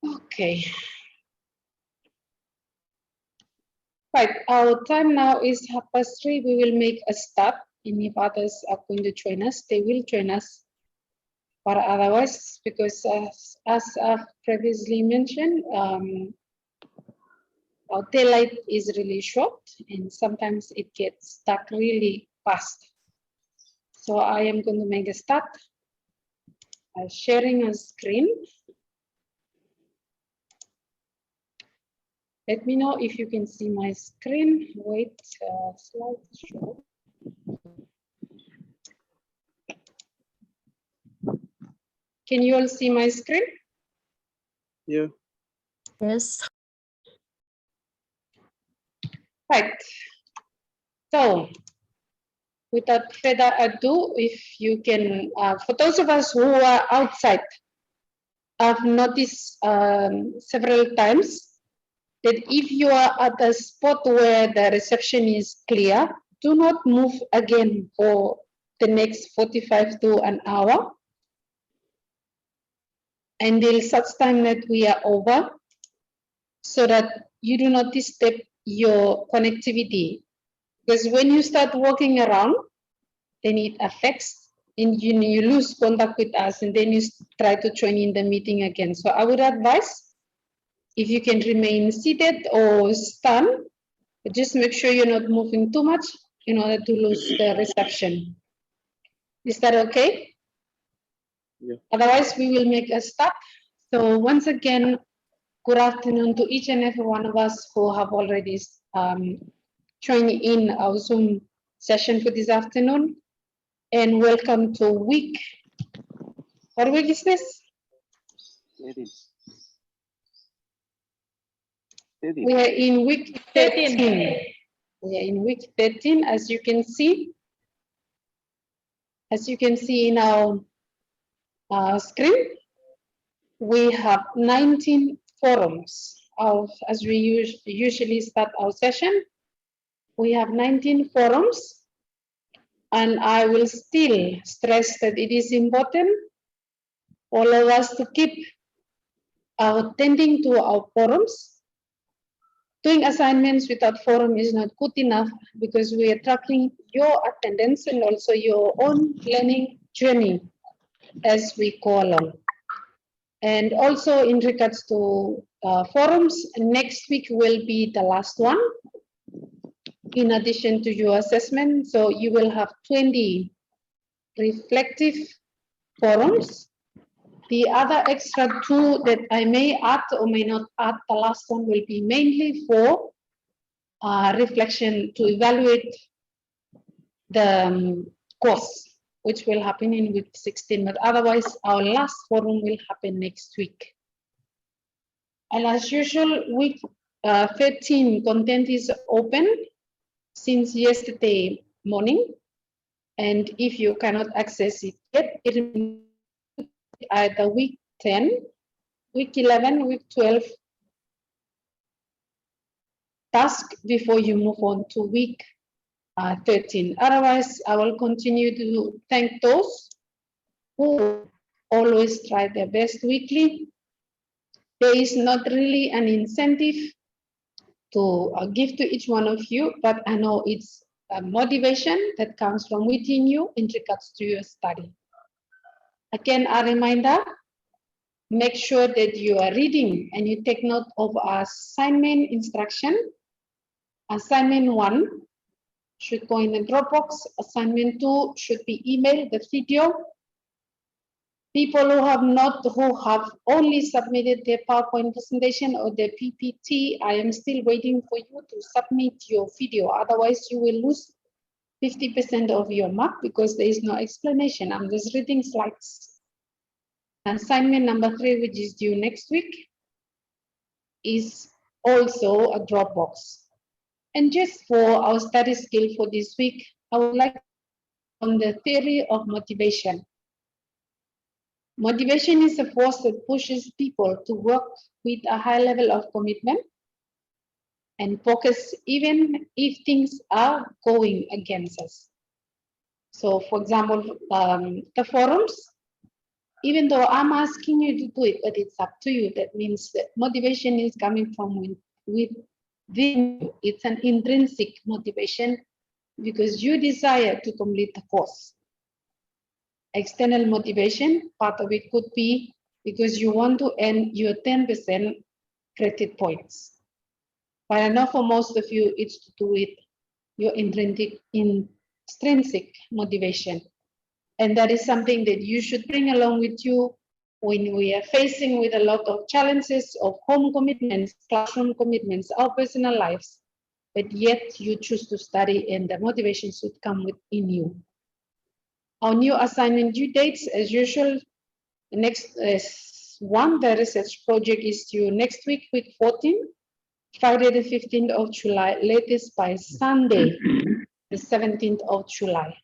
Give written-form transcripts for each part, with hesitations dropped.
Okay. Right, our time now is 3:30. We will make a start. And if others are going to join us, they will join us. But otherwise, because as I've previously mentioned, our daylight is really short and sometimes it gets stuck really fast. So I am going to make a start by sharing a screen. Let me know if you can see my screen. Wait, slideshow. Can you all see my screen? Yeah. Yes. Right. So, without further ado, if you can, for those of us who are outside, I've noticed several times that if you are at a spot where the reception is clear, do not move again for the next 45 to an hour until such time that we are over, so that you do not disturb your connectivity. Because when you start walking around, then it affects and you lose contact with us, and then you try to join in the meeting again. So I would advise, if you can remain seated or stand, but just make sure you're not moving too much in order to lose the reception. Is that okay? Yeah. Otherwise, we will make a start. So once again, good afternoon to each and every one of us who have already joined in our Zoom session for this afternoon. And welcome to week. What week is this? 13. We are in week 13. We are in week 13, as you can see. As you can see in our screen, we have 19 forums. As we usually start our session, we have 19 forums, and I will still stress that it is important all of us to keep attending to our forums. Doing assignments without forum is not good enough, because we are tracking your attendance and also your own learning journey as we go along. And also in regards to forums, next week will be the last one, in addition to your assessment. So you will have 20 reflective forums. The other extra 2 that I may add or may not add, the last one will be mainly for reflection to evaluate the course, which will happen in week 16, but otherwise our last forum will happen next week. And as usual, week 13 content is open since yesterday morning, and if you cannot access it yet, it will be either week 10, week 11, week 12 task before you move on to week 13. Otherwise, I will continue to thank those who always try their best weekly. There is not really an incentive to give to each one of you, but I know it's a motivation that comes from within you in regards to your study. Again, a reminder, make sure that you are reading and you take note of assignment instruction. Assignment 1 should go in the Dropbox. Assignment 2 should be emailed, the video. People who have only submitted their PowerPoint presentation or their PPT, I am still waiting for you to submit your video. Otherwise, you will lose 50% of your mark because there is no explanation. I'm just reading slides. Assignment number 3, which is due next week, is also a Dropbox. And just for our study skill for this week, I would like to on the theory of motivation. Motivation is a force that pushes people to work with a high level of commitment and focus even if things are going against us. So, for example, the forums, even though I'm asking you to do it, but it's up to you. That means that motivation is coming from within you. It's an intrinsic motivation because you desire to complete the course. External motivation, part of it could be because you want to earn your 10% credit points. But I know for most of you, it's to do with your intrinsic motivation. And that is something that you should bring along with you when we are facing with a lot of challenges of home commitments, classroom commitments, our personal lives, but yet you choose to study and the motivation should come within you. Our new assignment due dates, as usual, the next the research project is due next week, week 14, Friday the 15th of July, latest by Sunday, the 17th of July.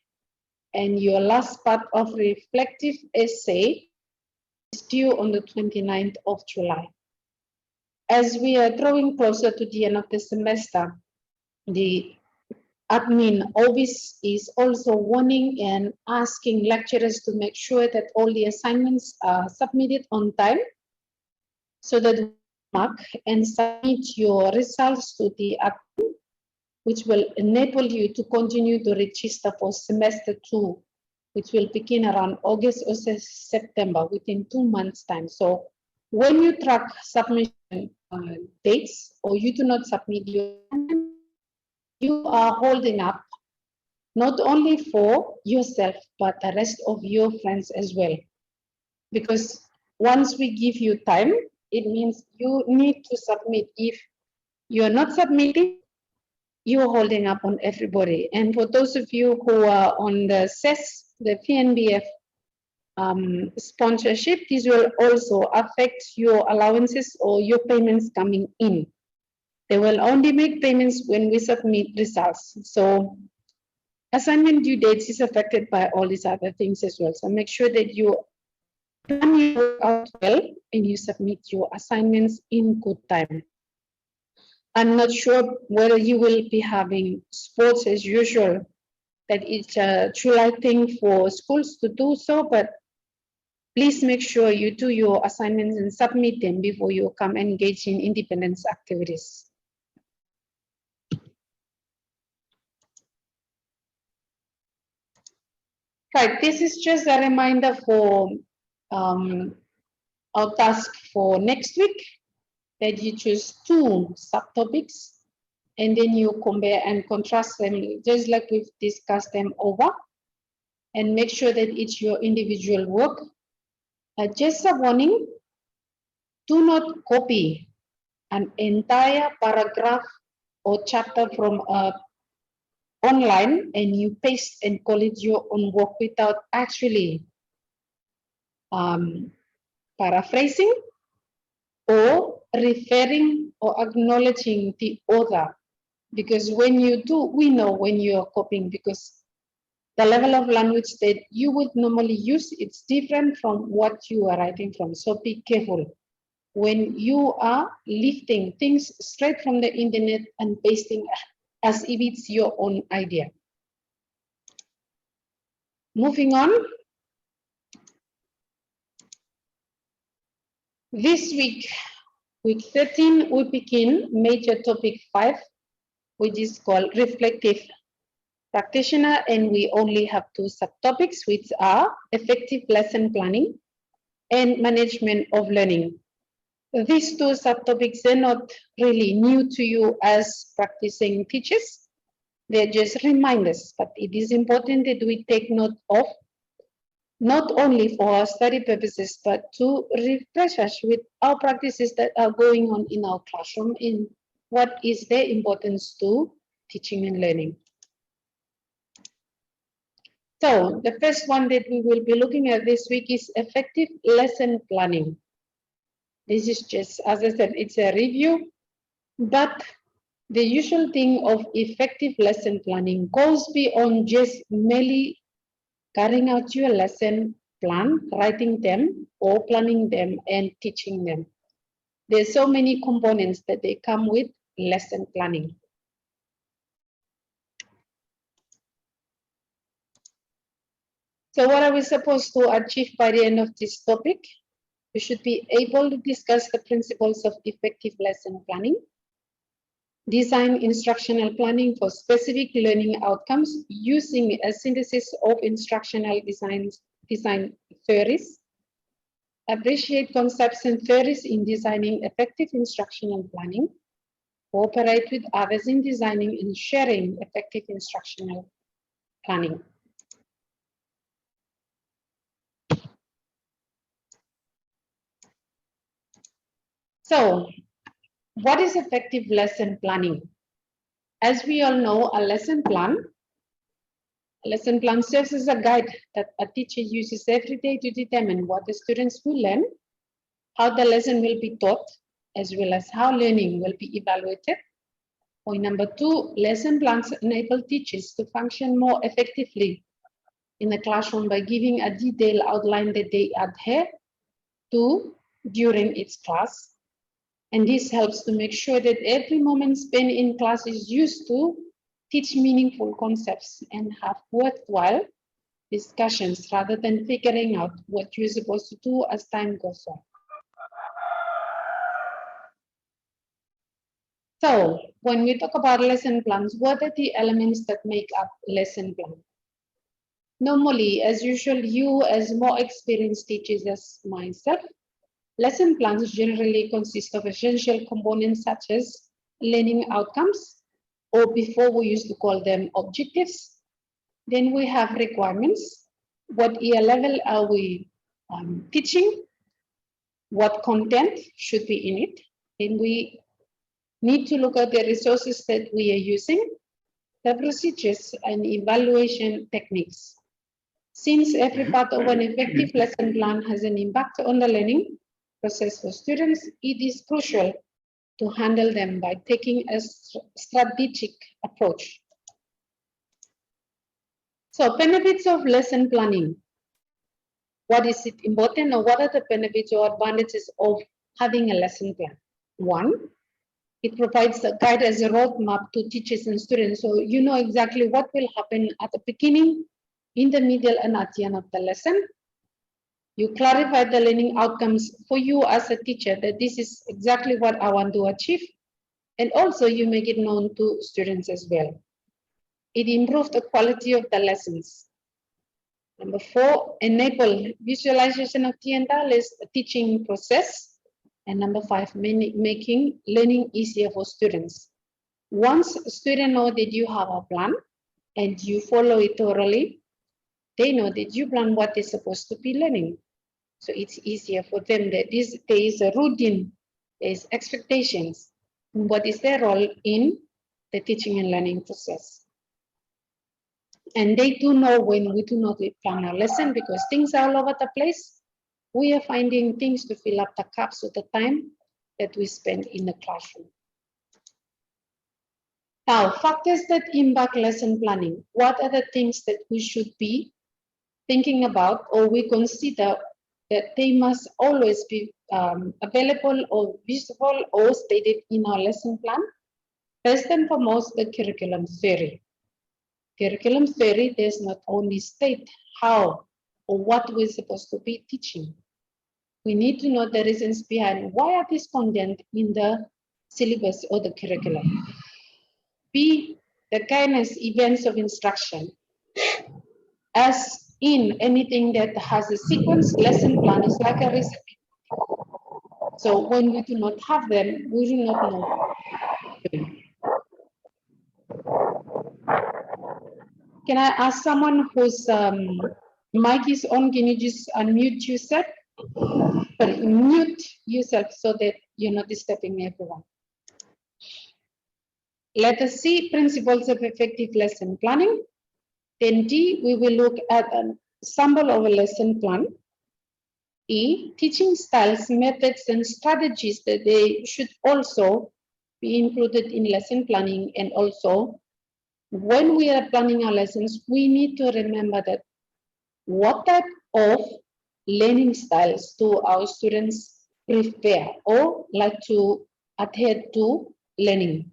And your last part of reflective essay is due on the 29th of July. As we are drawing closer to the end of the semester, the admin office is also warning and asking lecturers to make sure that all the assignments are submitted on time so that you mark and submit your results to the admin, which will enable you to continue to register for semester 2, which will begin around August or September, within 2 months' time. So when you track submission dates or you do not submit your assignment, you are holding up not only for yourself, but the rest of your friends as well. Because once we give you time, it means you need to submit. If you're not submitting, you're holding up on everybody. And for those of you who are on the CES, the PNBF sponsorship, this will also affect your allowances or your payments coming in. They will only make payments when we submit results. So assignment due dates is affected by all these other things as well. So make sure that you plan your work out well and you submit your assignments in good time. I'm not sure whether you will be having sports as usual. That it's a July thing for schools to do so, but please make sure you do your assignments and submit them before you come engage in independence activities. Right, this is just a reminder for our task for next week, that you choose 2 subtopics and then you compare and contrast them just like we've discussed them over, and make sure that it's your individual work. Just a warning, do not copy an entire paragraph or chapter from online and you paste and call it your own work without actually paraphrasing or referring or acknowledging the author. Because when you do, we know when you are copying, because the level of language that you would normally use, it's different from what you are writing from. So be careful when you are lifting things straight from the internet and pasting as if it's your own idea. Moving on. This week, week 13, we begin major topic 5, which is called reflective practitioner, and we only have 2 subtopics, which are effective lesson planning and management of learning. These 2 subtopics are not really new to you as practicing teachers. They're just reminders, but it is important that we take note of, not only for our study purposes, but to refresh us with our practices that are going on in our classroom, in what is their importance to teaching and learning. So the first one that we will be looking at this week is effective lesson planning. This is just, as I said, it's a review, but the usual thing of effective lesson planning goes beyond just merely carrying out your lesson plan, writing them or planning them and teaching them. There's so many components that they come with lesson planning. So what are we supposed to achieve by the end of this topic? We should be able to discuss the principles of effective lesson planning, design instructional planning for specific learning outcomes using a synthesis of instructional design theories, appreciate concepts and theories in designing effective instructional planning, cooperate with others in designing and sharing effective instructional planning. So, what is effective lesson planning? As we all know, a lesson plan serves as a guide that a teacher uses every day to determine what the students will learn, how the lesson will be taught, as well as how learning will be evaluated. Point number 2, lesson plans enable teachers to function more effectively in the classroom by giving a detailed outline that they adhere to during its class. And this helps to make sure that every moment spent in class is used to teach meaningful concepts and have worthwhile discussions rather than figuring out what you're supposed to do as time goes on. So when we talk about lesson plans, what are the elements that make up lesson plan? Normally, as usual, you as more experienced teachers as myself, lesson plans generally consist of essential components such as learning outcomes, or before we used to call them objectives. Then we have requirements. What year level are we teaching? What content should be in it? Then we need to look at the resources that we are using, the procedures and evaluation techniques. Since every part of an effective lesson plan has an impact on the learning process for students, it is crucial to handle them by taking a strategic approach. So, benefits of lesson planning. What is it important, or what are the benefits or advantages of having a lesson plan? 1, it provides a guide as a roadmap to teachers and students, so you know exactly what will happen at the beginning, in the middle, and at the end of the lesson. You clarify the learning outcomes for you as a teacher, that this is exactly what I want to achieve. And also you make it known to students as well. It improves the quality of the lessons. Number 4, enable visualization of the entire teaching process. And number 5, making learning easier for students. Once students know that you have a plan and you follow it thoroughly, they know that you plan what they're supposed to be learning. So it's easier for them that there is a routine, there is expectations, and what is their role in the teaching and learning process. And they do know when we do not plan our lesson, because things are all over the place. We are finding things to fill up the gaps of the time that we spend in the classroom. Now, factors that impact lesson planning. What are the things that we should be thinking about, or we consider that they must always be available or visible or stated in our lesson plan? First and foremost, the curriculum theory. Curriculum theory does not only state how or what we're supposed to be teaching. We need to know the reasons behind why are these content in the syllabus or the curriculum. B, the guidance events of instruction. As in anything that has a sequence, lesson plan is like a recipe. So when we do not have them, we do not know. Can I ask someone whose mic is on, can you just unmute yourself? Sorry, mute yourself so that you're not disturbing everyone. Let us see principles of effective lesson planning. Then D, we will look at an sample of a lesson plan. E, teaching styles, methods, and strategies that they should also be included in lesson planning. And also, when we are planning our lessons, we need to remember that what type of learning styles do our students prefer or like to adhere to learning.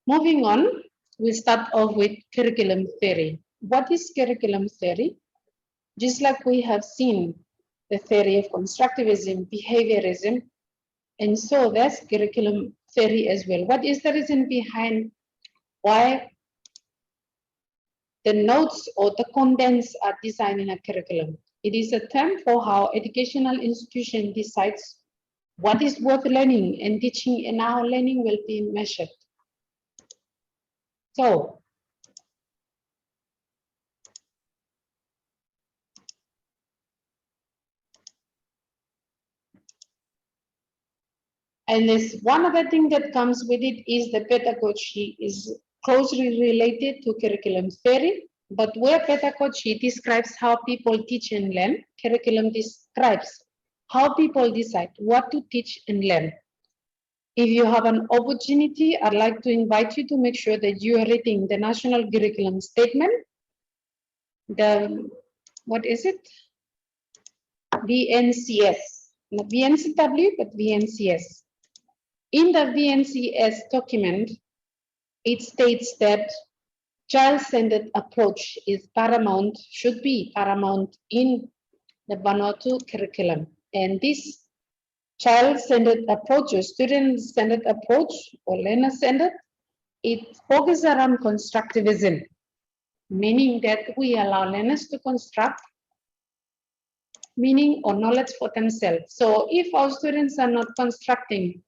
Moving on, we start off with curriculum theory. What is curriculum theory? Just like we have seen the theory of constructivism, behaviorism, and so that's curriculum theory as well. What is the reason behind why the notes or the contents are designed in a curriculum? It is a term for how educational institution decides what is worth learning and teaching and how learning will be measured. So, and this one other thing that comes with it is the pedagogy is closely related to curriculum theory, but where pedagogy describes how people teach and learn, curriculum describes how people decide what to teach and learn. If you have an opportunity, I'd like to invite you to make sure that you are reading the National Curriculum Statement, what is it? VNCS, not VNCW, but VNCS. In the VNCS document, it states that child-centered approach is paramount, should be paramount in the Vanuatu curriculum. And this child-centered approach or student-centered approach or learner-centered, it focuses around constructivism, meaning that we allow learners to construct meaning or knowledge for themselves. So if our students are not constructing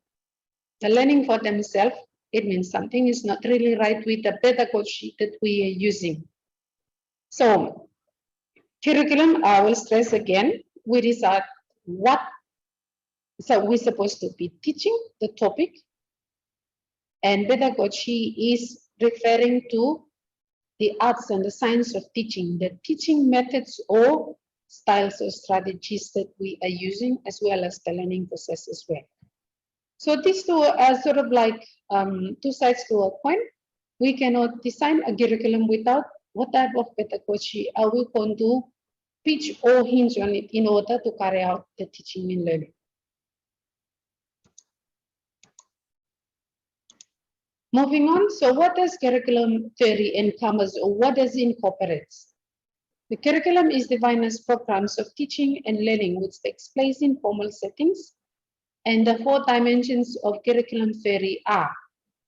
the learning for themselves, it means something is not really right with the pedagogy that we are using. So curriculum, I will stress again, we decide what, so we're supposed to be teaching the topic, and pedagogy is referring to the arts and the science of teaching, the teaching methods or styles or strategies that we are using, as well as the learning process as well. So these two are sort of like two sides to a coin. We cannot design a curriculum without what type of pedagogy are we going to pitch or hinge on it in order to carry out the teaching and learning. Moving on, so what does curriculum theory encompass or what does it incorporate? The curriculum is defined as programs of teaching and learning which takes place in formal settings. And the 4 dimensions of curriculum theory are,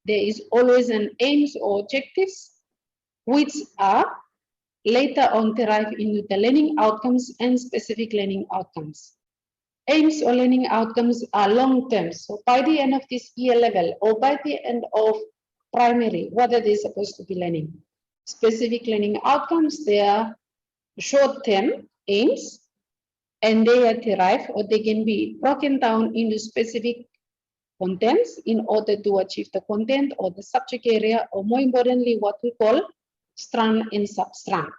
there is always an aims or objectives, which are later on derived into the learning outcomes and specific learning outcomes. Aims or learning outcomes are long-term. So by the end of this year level or by the end of primary, what are they supposed to be learning? Specific learning outcomes, they are short-term aims, and they are derived or they can be broken down into specific contents in order to achieve the content or the subject area, or more importantly, what we call strand and substrand.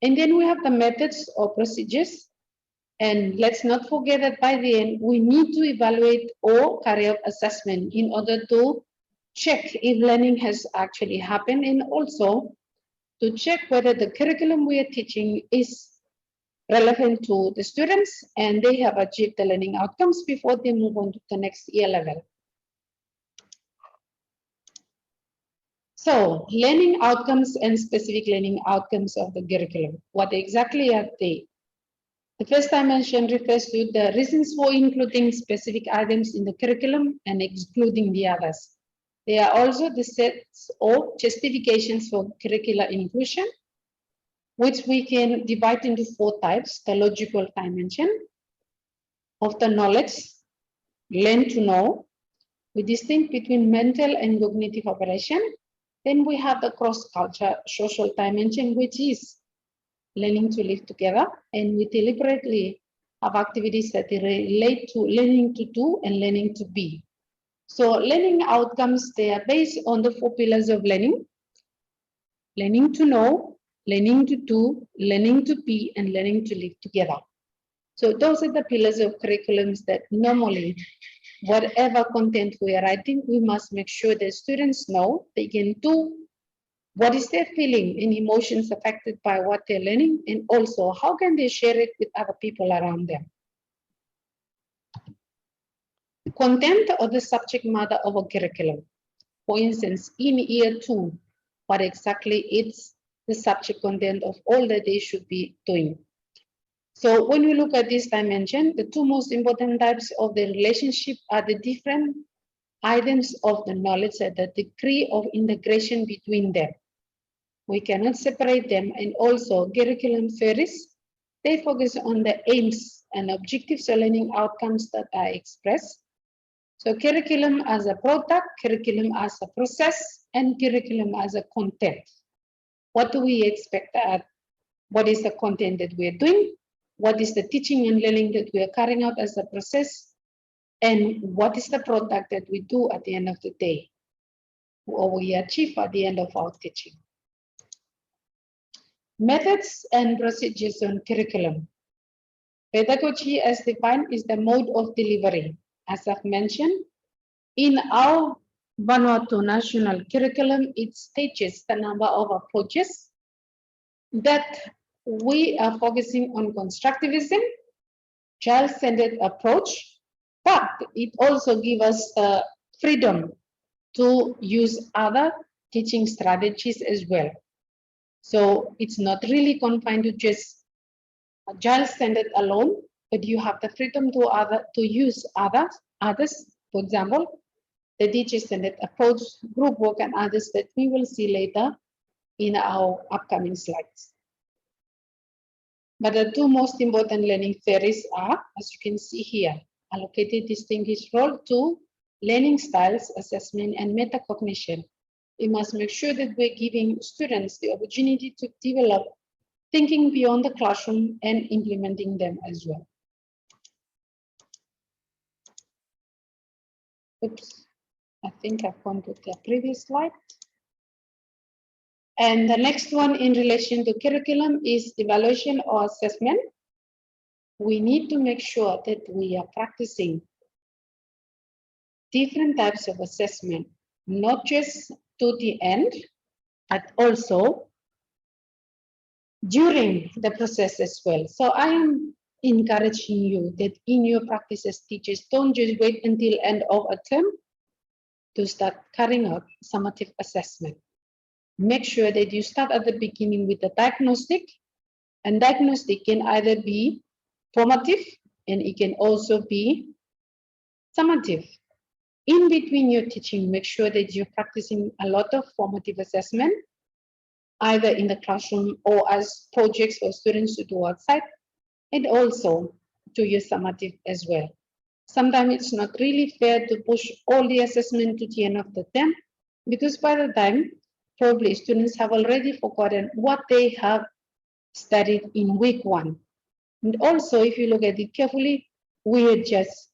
And then we have the methods or procedures. And let's not forget that by the end, we need to evaluate or carry out assessment in order to check if learning has actually happened, and also to check whether the curriculum we are teaching is relevant to the students and they have achieved the learning outcomes before they move on to the next year level. So, learning outcomes and specific learning outcomes of the curriculum. What exactly are they? The first dimension refers to the reasons for including specific items in the curriculum and excluding the others. There are also the sets of justifications for curricular inclusion, which we can divide into 4 types. The logical dimension of the knowledge, learn to know. We distinguish between mental and cognitive operation. Then we have the cross-culture social dimension, which is learning to live together, and we deliberately have activities that relate to learning to do and learning to be. So learning outcomes, they are based on the 4 pillars of learning: learning to know, learning to do, learning to be, and learning to live together. So those are the pillars of curriculums that normally, whatever content we are writing, we must make sure that students know they can do what is their feeling and emotions affected by what they're learning, and also how can they share it with other people around them. Content or the subject matter of a curriculum. For instance, in year 2, what exactly it's the subject content of all that they should be doing. So when we look at this dimension, the two most important types of the relationship are the different items of the knowledge and the degree of integration between them. We cannot separate them, and also curriculum theories, they focus on the aims and objectives of learning outcomes that are expressed. So curriculum as a product, curriculum as a process, and curriculum as a content. What do we expect? What is the content that we're doing? What is the teaching and learning that we are carrying out as a process? And what is the product that we do at the end of the day, or we achieve at the end of our teaching? Methods and procedures on curriculum. Pedagogy as defined is the mode of delivery. As I've mentioned, in our Vanuatu national curriculum, it stages the number of approaches that we are focusing on: constructivism, child-centered approach, but it also gives us freedom to use other teaching strategies as well. So it's not really confined to just child-centered alone, but you have the freedom to use others. For example, the teacher-centered approach, group work, and others that we will see later in our upcoming slides. But the two most important learning theories are, as you can see here, allocated distinguished role to learning styles, assessment, and metacognition. We must make sure that we're giving students the opportunity to develop thinking beyond the classroom and implementing them as well. Oops, I think I've gone to the previous slide. And the next one in relation to curriculum is evaluation or assessment. We need to make sure that we are practicing different types of assessment, not just to the end, but also during the process as well. So I am encouraging you that in your practice as teachers, don't just wait until end of a term to start carrying out summative assessment. Make sure that you start at the beginning with the diagnostic, and diagnostic can either be formative and it can also be summative. In between your teaching, make sure that you're practicing a lot of formative assessment, either in the classroom or as projects for students to do outside, and also to use summative as well. Sometimes it's not really fair to push all the assessment to the end of the term, because by the time, probably students have already forgotten what they have studied in week one. And also, if you look at it carefully, we are just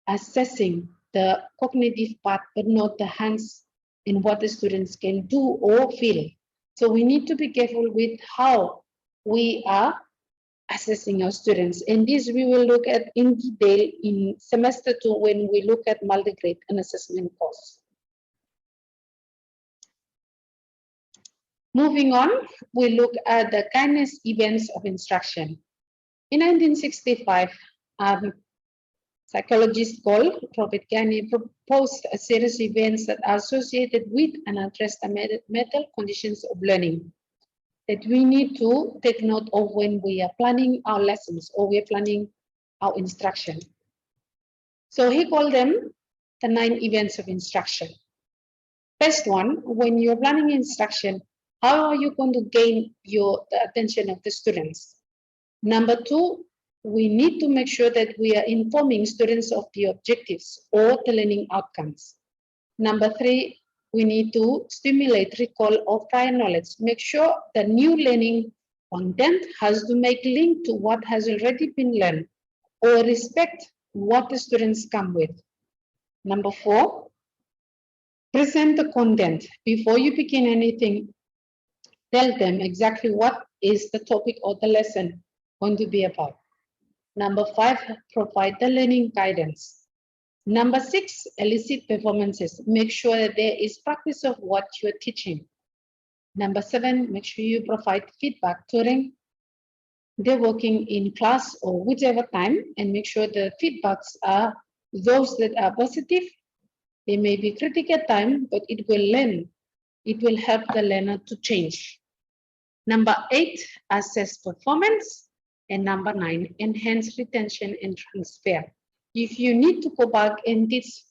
assessing the cognitive part, but not the hands in what the students can do or feel. So we need to be careful with how we are assessing our students. And this we will look at in detail in semester 2 when we look at multi-grade and assessment course. Moving on, we look at the kindness events of instruction. In 1965, psychologist called Robert Gagne proposed a series of events that are associated with and address the mental conditions of learning that we need to take note of when we are planning our lessons or we are planning our instruction. So he called them the 9 events of instruction. First one, when you're planning instruction, how are you going to gain the attention of the students? Number 2, we need to make sure that we are informing students of the objectives or the learning outcomes. Number 3, we need to stimulate recall of prior knowledge. Make sure the new learning content has to make link to what has already been learned or respect what the students come with. Number 4, present the content. Before you begin anything, tell them exactly what is the topic or the lesson going to be about. Number 5, provide the learning guidance. Number 6, elicit performances. Make sure that there is practice of what you're teaching. Number 7, make sure you provide feedback during their working in class or whichever time, and make sure the feedbacks are those that are positive. They may be critical at time, but it will learn It will help the learner to change. Number 8, assess performance. And number 9, enhance retention and transfer. If you need to go back and teach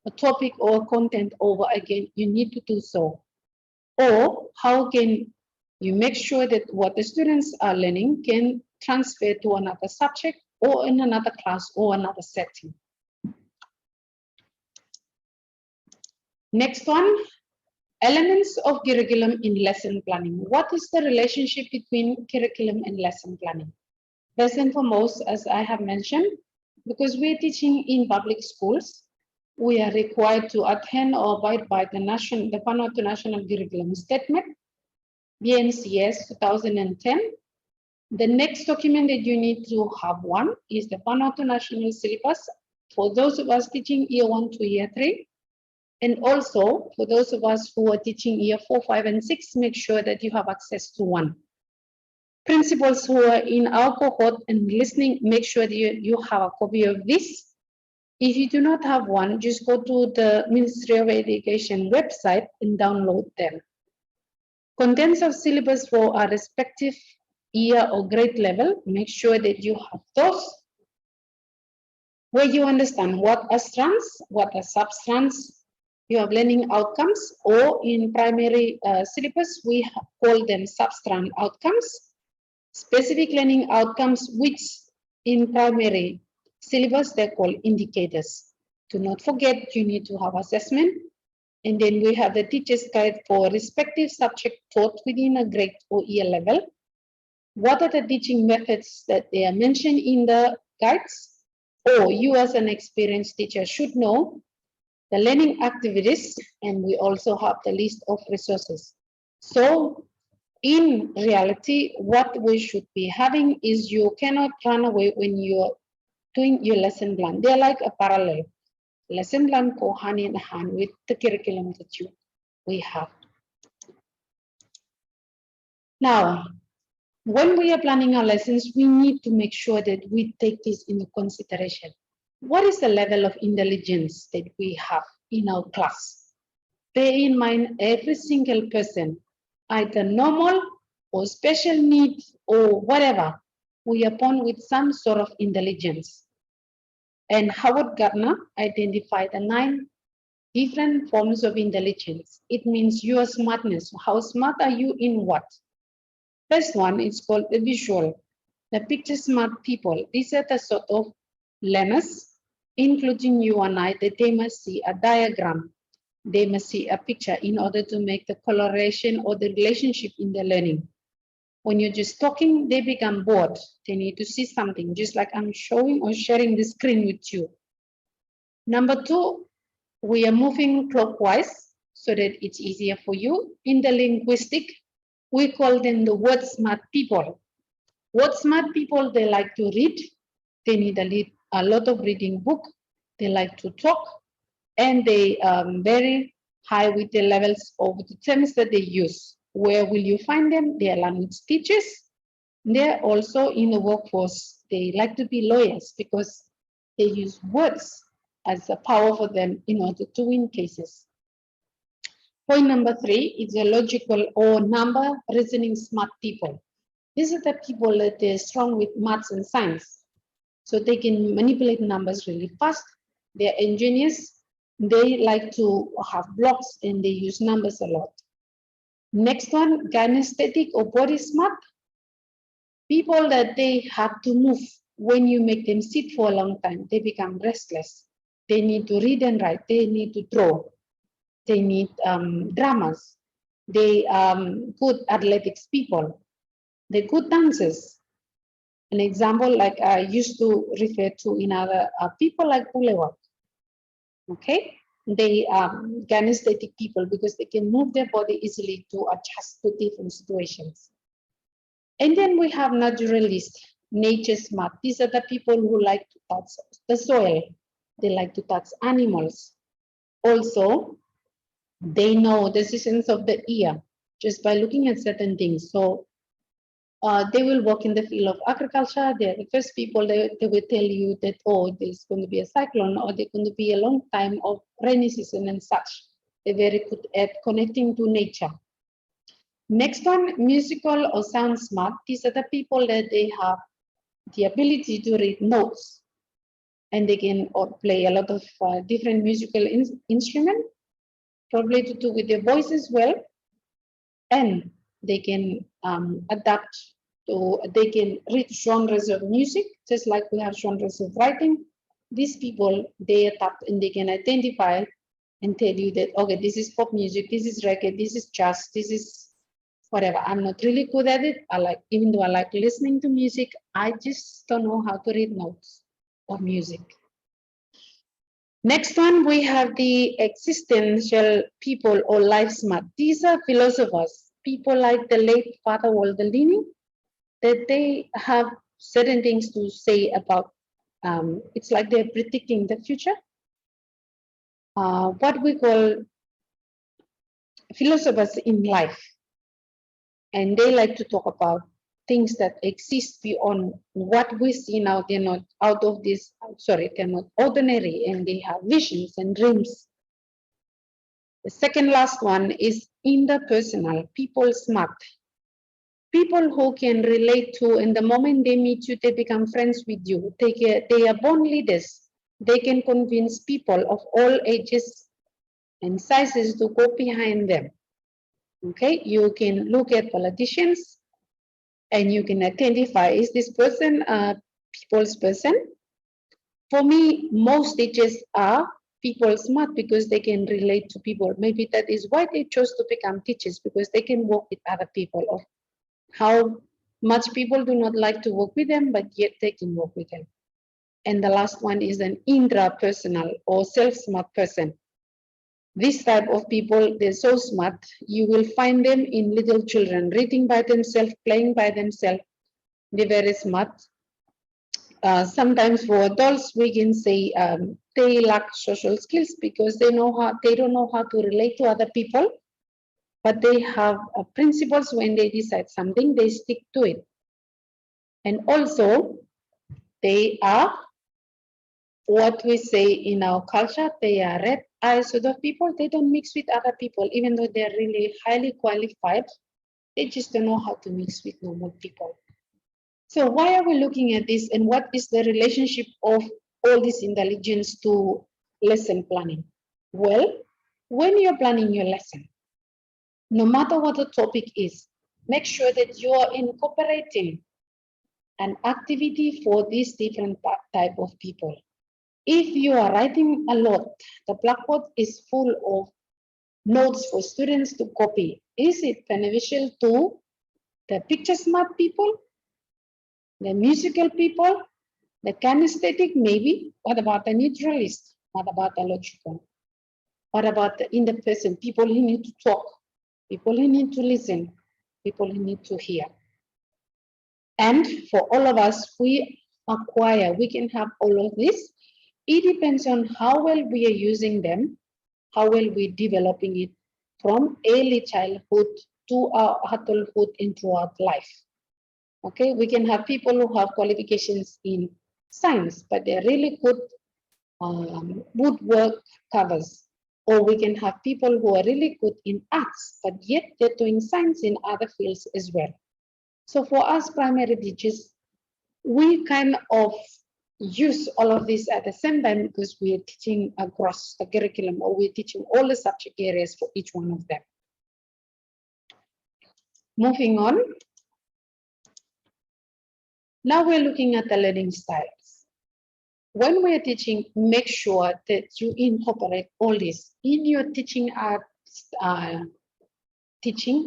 a topic or content over again, you need to do so. Or how can you make sure that what the students are learning can transfer to another subject or in another class or another setting. Next one, elements of curriculum in lesson planning. What is the relationship between curriculum and lesson planning? First and foremost, as I have mentioned, because we're teaching in public schools, we are required to attend or abide by the Vanuatu National Curriculum Statement, BNCS 2010. The next document that you need to have one is the Vanuatu National Syllabus for those of us teaching year 1 to year 3. And also for those of us who are teaching year 4, 5, and 6, make sure that you have access to one. Principals who are in our cohort and listening, make sure that you have a copy of this. If you do not have one, just go to the Ministry of Education website and download them. Contents of syllabus for our respective year or grade level, make sure that you have those, where you understand what are strands, what are sub-strands, you have learning outcomes, or in primary syllabus, we call them sub-strand outcomes. Specific learning outcomes, which in primary syllabus, they're called indicators. Do not forget, you need to have assessment. And then we have the teacher's guide for respective subject taught within a grade or year level. What are the teaching methods that they are mentioned in the guides? Or you as an experienced teacher should know the learning activities, and we also have the list of resources. So in reality, what we should be having is you cannot run away when you're doing your lesson plan. They're like a parallel. Lesson plan go hand in hand with the curriculum that we have. Now, when we are planning our lessons, we need to make sure that we take this into consideration. What is the level of intelligence that we have in our class? Bear in mind, every single person, either normal or special needs or whatever, we are born with some sort of intelligence. And Howard Gardner identified the 9 different forms of intelligence. It means your smartness. How smart are you in what? First one is called the visual. The picture smart people. These are the sort of learners, including you and I, that they must see a diagram. They must see a picture in order to make the correlation or the relationship in the learning. When you're just talking, they become bored. They need to see something, just like I'm showing or sharing the screen with you. Number 2, we are moving clockwise so that it's easier for you. In the linguistic, we call them the word smart people. Word smart people, they like to read. They need a lot of reading book. They like to talk. And they are very high with the levels of the terms that they use. Where will you find them? They are language teachers. They're also in the workforce. They like to be lawyers because they use words as a power for them in order to win cases. Point number 3 is a logical or number reasoning smart people. These are the people that they're strong with maths and science. So they can manipulate numbers really fast. They're engineers. They like to have blocks and they use numbers a lot. Next one, kinesthetic or body smart. People that they have to move. When you make them sit for a long time, they become restless. They need to read and write. They need to draw. They need dramas. They good athletics people. They're good dancers. An example like I used to refer to in other people like Boulevard. Okay? They are kinesthetic people because they can move their body easily to adjust to different situations. And then we have naturalists, nature smart. These are the people who like to touch the soil. They like to touch animals. Also, they know the seasons of the year just by looking at certain things. So they will work in the field of agriculture. They're the first people they will tell you that, oh, there's going to be a cyclone or there's going to be a long time of rainy season and such. They're very good at connecting to nature. Next one, musical or sound smart. These are the people that they have the ability to read notes, and they can play a lot of different musical instruments, probably to do with their voice as well, and they can adapt to, they can read genres of music, just like we have genres of writing. These people, they adapt and they can identify and tell you that, okay, this is pop music, this is reggae, this is jazz, this is whatever. I'm not really good at it. Even though I like listening to music, I just don't know how to read notes of music. Next one, we have the existential people or life smart. These are philosophers, people like the late Father Waldolini, that they have certain things to say about, it's like they're predicting the future. What we call philosophers in life. And they like to talk about things that exist beyond what we see now. They're not out of this, sorry, they're not ordinary, and they have visions and dreams. The second last one is interpersonal, people smart. People who can relate to, and the moment they meet you, they become friends with you. They are born leaders. They can convince people of all ages and sizes to go behind them. Okay, you can look at politicians and you can identify, is this person a people's person? For me, most teachers are people smart because they can relate to people. Maybe that is why they chose to become teachers, because they can work with other people, of how much people do not like to work with them, but yet they can work with them. And the last one is an intrapersonal or self-smart person. This type of people, they're so smart. You will find them in little children, reading by themselves, playing by themselves. They're very smart. Sometimes for adults, we can say they lack social skills because they don't know how to relate to other people, but they have principles. When they decide something, they stick to it. And also, they are what we say in our culture, they are red eyes sort of people. They don't mix with other people, even though they're really highly qualified. They just don't know how to mix with normal people. So why are we looking at this, and what is the relationship of all this intelligence to lesson planning? Well, when you're planning your lesson, no matter what the topic is, make sure that you are incorporating an activity for these different type of people. If you are writing a lot, the blackboard is full of notes for students to copy. Is it beneficial to the picture smart people, the musical people, the kinesthetic? Maybe. What about the neutralist? What about the logical? What about the interperson, people who need to talk, people who need to listen, people who need to hear? And for all of us, we can have all of this. It depends on how well we are using them, how well we're developing it from early childhood to our adulthood and throughout life. Okay, we can have people who have qualifications in science, but they're really good woodwork covers. Or we can have people who are really good in arts, but yet they're doing science in other fields as well. So for us primary teachers, we kind of use all of this at the same time because we are teaching across the curriculum, or we're teaching all the subject areas for each one of them. Moving on. Now we're looking at the learning styles. When we're teaching, make sure that you incorporate all this in your teaching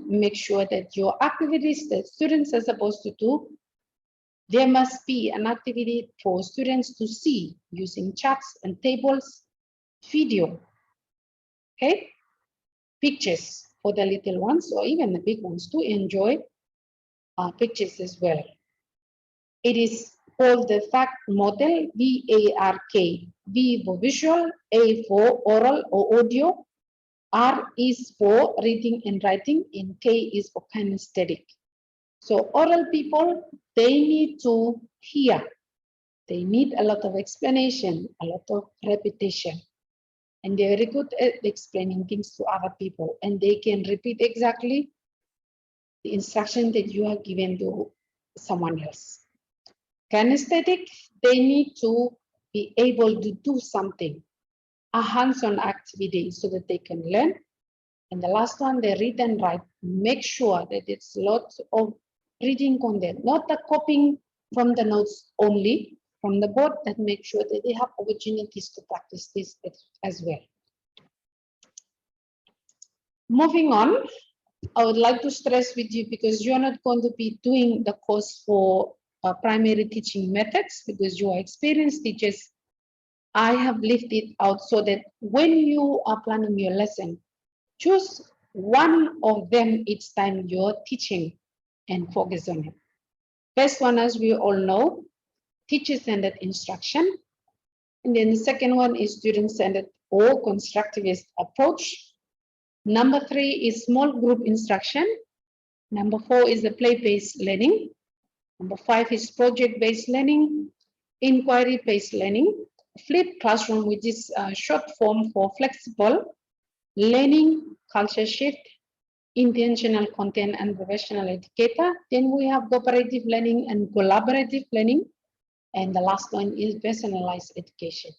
make sure that your activities that students are supposed to do, there must be an activity for students to see using charts and tables, video, okay? Pictures for the little ones or even the big ones to enjoy pictures as well. It is called the FARK model, V-A-R-K. V for visual, A for oral or audio, R is for reading and writing, and K is for kinesthetic. So oral people, they need to hear. They need a lot of explanation, a lot of repetition. and they're very good at explaining things to other people, and they can repeat exactly the instruction that you are given to someone else. Kinesthetic, they need to be able to do something, a hands-on activity, so that they can learn. And the last one, they read and write. Make sure that it's lots of reading content, not the copying from the notes only from the board, that make sure that they have opportunities to practice this as well. Moving on, I would like to stress with you, because you're not going to be doing the course for primary teaching methods, because you are experienced teachers. I have left it out so that when you are planning your lesson, choose one of them each time you're teaching and focus on it. First one, as we all know, teacher-centered instruction. And then the second one is student-centered or constructivist approach. Number 3 is small group instruction. Number 4 is the play-based learning. Number 5 is project-based learning, inquiry-based learning, flipped classroom, which is a short form for flexible learning, culture shift, intentional content, and professional educator. Then we have cooperative learning and collaborative learning. And the last one is personalized education.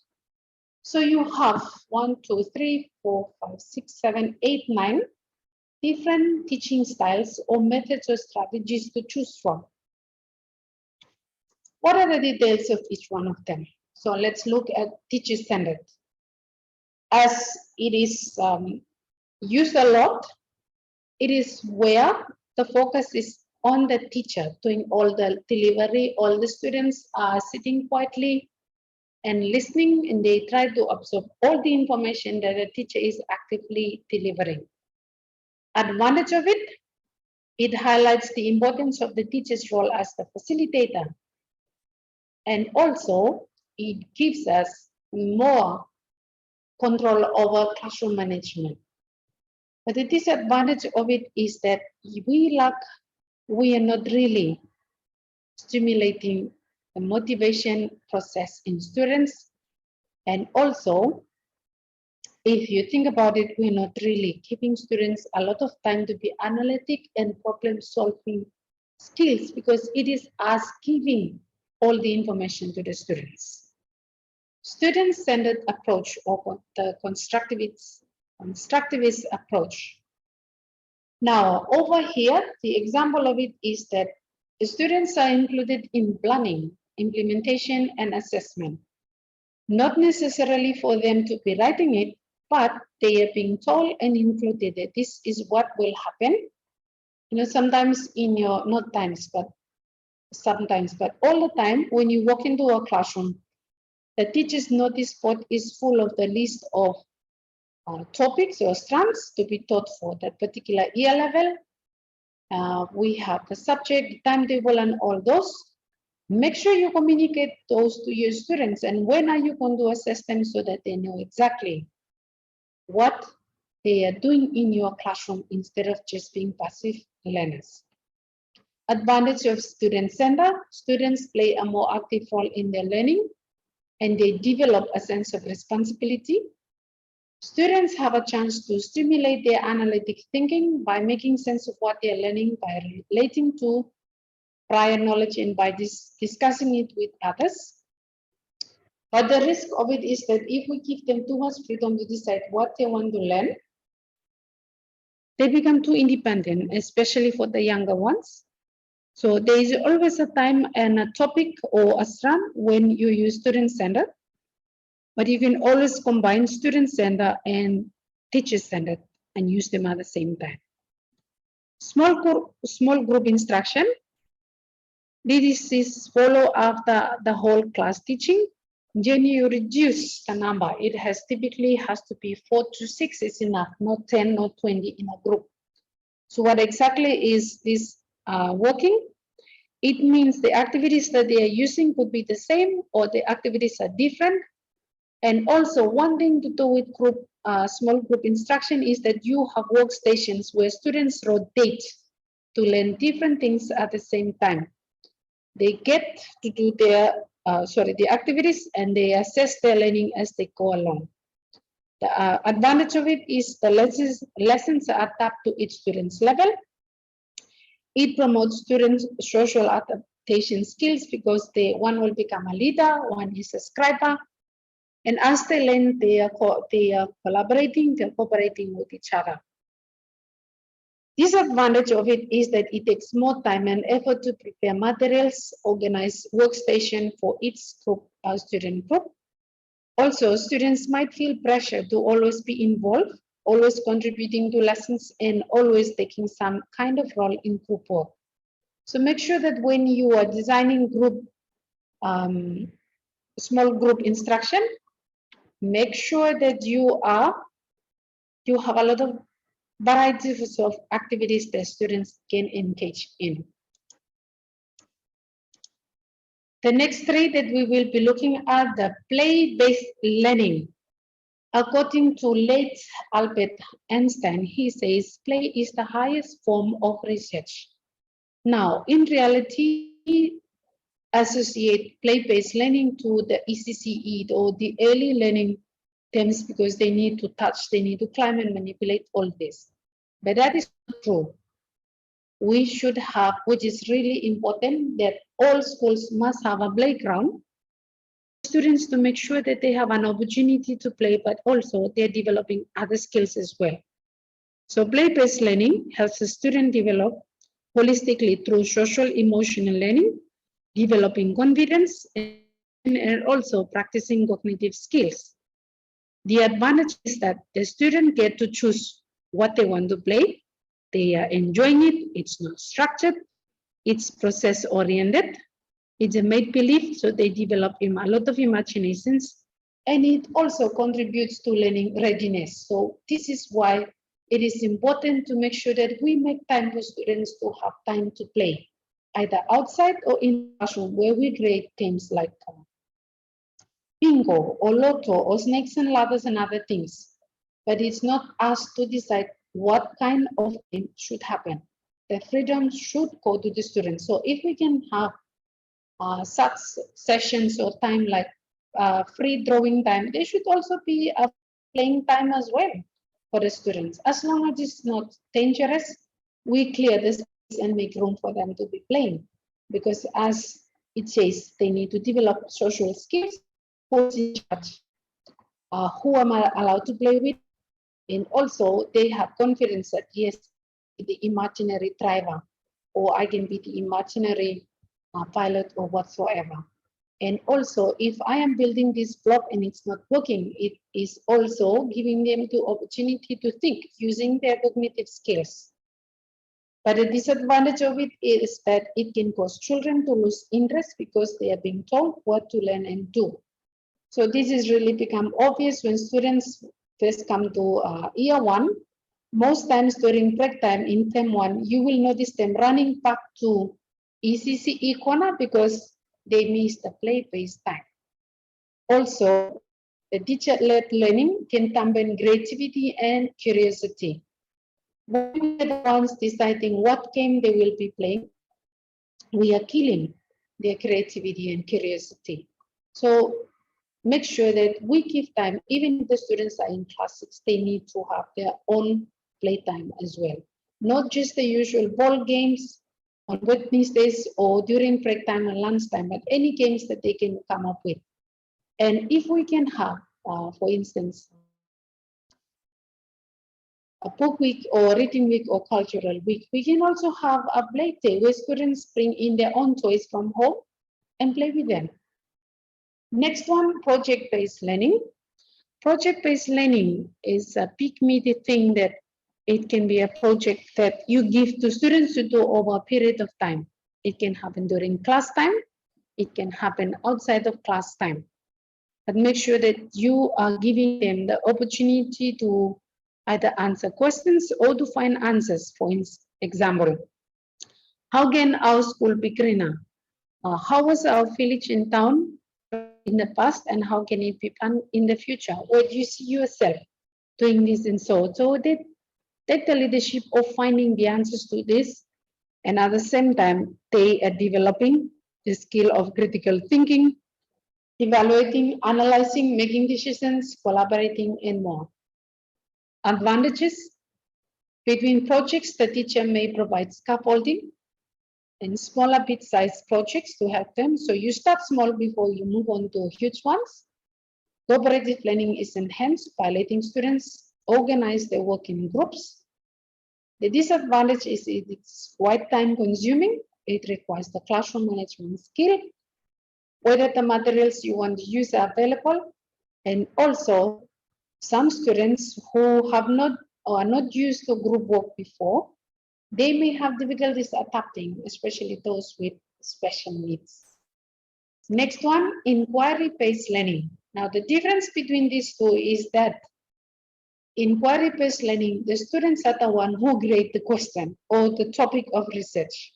So you have 1, 2, 3, 4, 5, 6, 7, 8, 9 different teaching styles or methods or strategies to choose from. What are the details of each one of them? So let's look at teacher-centered. As it is used a lot, it is where the focus is on the teacher doing all the delivery. All the students are sitting quietly and listening, and they try to absorb all the information that the teacher is actively delivering. Advantage of it, it highlights the importance of the teacher's role as the facilitator. And also, it gives us more control over classroom management. But the disadvantage of it is that we are not really stimulating the motivation process in students. And also, if you think about it, we're not really giving students a lot of time to be analytic and problem-solving skills, because it is us giving all the information to the students. Student-centered approach, or the constructivist approach. Now, over here, the example of it is that the students are included in planning, implementation, and assessment. Not necessarily for them to be writing it, but they are being told and included that this is what will happen. You know, sometimes in your, not times, but sometimes, but all the time, when you walk into a classroom, the teacher's notice board is full of the list of topics or strands to be taught for that particular year level. We have the subject, the timetable, and all those. Make sure you communicate those to your students, and when are you going to assess them so that they know exactly what they are doing in your classroom instead of just being passive learners. Advantage of student center, students play a more active role in their learning, and they develop a sense of responsibility. Students have a chance to stimulate their analytic thinking by making sense of what they are learning, by relating to prior knowledge, and by discussing it with others. But the risk of it is that if we give them too much freedom to decide what they want to learn, they become too independent, especially for the younger ones. So there is always a time and a topic or a strand when you use student-centered, but you can always combine student-centered and teacher-centered and use them at the same time. Small group instruction. This is follow after the whole class teaching. When you reduce the number, it typically has to be 4 to 6 is enough, not 10, not 20 in a group. So what exactly is this working? It means the activities that they are using could be the same, or the activities are different. And also, one thing to do with small group instruction is that you have workstations where students rotate to learn different things at the same time. They get to do their the activities, and they assess their learning as they go along. The advantage of it is the lessons are adapted to each student's level. It promotes students' social adaptation skills because one will become a leader, one is a scriber, and as they learn, they are collaborating, they're cooperating with each other. Disadvantage of it is that it takes more time and effort to prepare materials, organize workstation for each group, student group. Also, students might feel pressure to always be involved, always contributing to lessons, and always taking some kind of role in group work. So make sure that when you are designing group, small group instruction, make sure that you have a lot of varieties of activities that students can engage in. The next three that we will be looking at the play-based learning. According to late Albert Einstein, he says play is the highest form of research. Now, in reality, associate play-based learning to the ECCE or the early learning terms because they need to touch, they need to climb and manipulate all this. But that is not true. We should have, which is really important, that all schools must have a playground. Students to make sure that they have an opportunity to play, but also they're developing other skills as well. So play-based learning helps the student develop holistically through social emotional learning, developing confidence, and also practicing cognitive skills. The advantage is that the student get to choose what they want to play. They are enjoying it. It's not structured. It's process-oriented. It's a make-believe, so they develop a lot of imaginations. And it also contributes to learning readiness. So this is why it is important to make sure that we make time for students to have time to play, either outside or in the classroom, where we create games like bingo or lotto or snakes and ladders and other things. But it's not us to decide what kind of game should happen. The freedom should go to the students. So if we can have such sessions or time like free drawing time, there should also be a playing time as well for the students. As long as it's not dangerous, we clear the space and make room for them to be playing. Because as it says, they need to develop social skills. Who's in charge? Who am I allowed to play with? And also they have confidence that yes, the imaginary driver, or I can be the imaginary pilot or whatsoever. And also, if I am building this block and it's not working, it is also giving them the opportunity to think using their cognitive skills. But the disadvantage of it is that it can cause children to lose interest because they are being told what to learn and do. So this is really become obvious when students first come to year one. Most times during break time in term one, you will notice them running back to ECCE corner because they miss the play-based time. Also, the teacher-led learning can dampen creativity and curiosity. When we are the ones deciding what game they will be playing, we are killing their creativity and curiosity. So make sure that we give time, even if the students are in class 6, they need to have their own playtime as well. Not just the usual ball games on Wednesdays or during break time and lunchtime, but any games that they can come up with. And if we can have, for instance, a book week or reading week or cultural week, we can also have a play day where students bring in their own toys from home and play with them. Next one, project-based learning. Project-based learning is a big meaty thing that it can be a project that you give to students to do over a period of time. It can happen during class time. It can happen outside of class time. But make sure that you are giving them the opportunity to either answer questions or to find answers. For example, how can our school be greener? How was our village in town in the past and how can it be done in the future? Where do you see yourself doing this and so? So they take the leadership of finding the answers to this, and at the same time, they are developing the skill of critical thinking evaluating, analyzing, making decisions, collaborating, and more. Advantages: between projects, the teacher may provide scaffolding and smaller bit-sized projects to help them. So you start small before you move on to huge ones. Cooperative learning is enhanced by letting students organize their work in groups. The disadvantage is it's quite time consuming. It requires the classroom management skill, whether the materials you want to use are available, and also some students who have not or are not used to group work before, they may have difficulties adapting, especially those with special needs. Next one, inquiry-based learning. Now, the difference between these two is that inquiry-based learning, the students are the one who grade the question or the topic of research,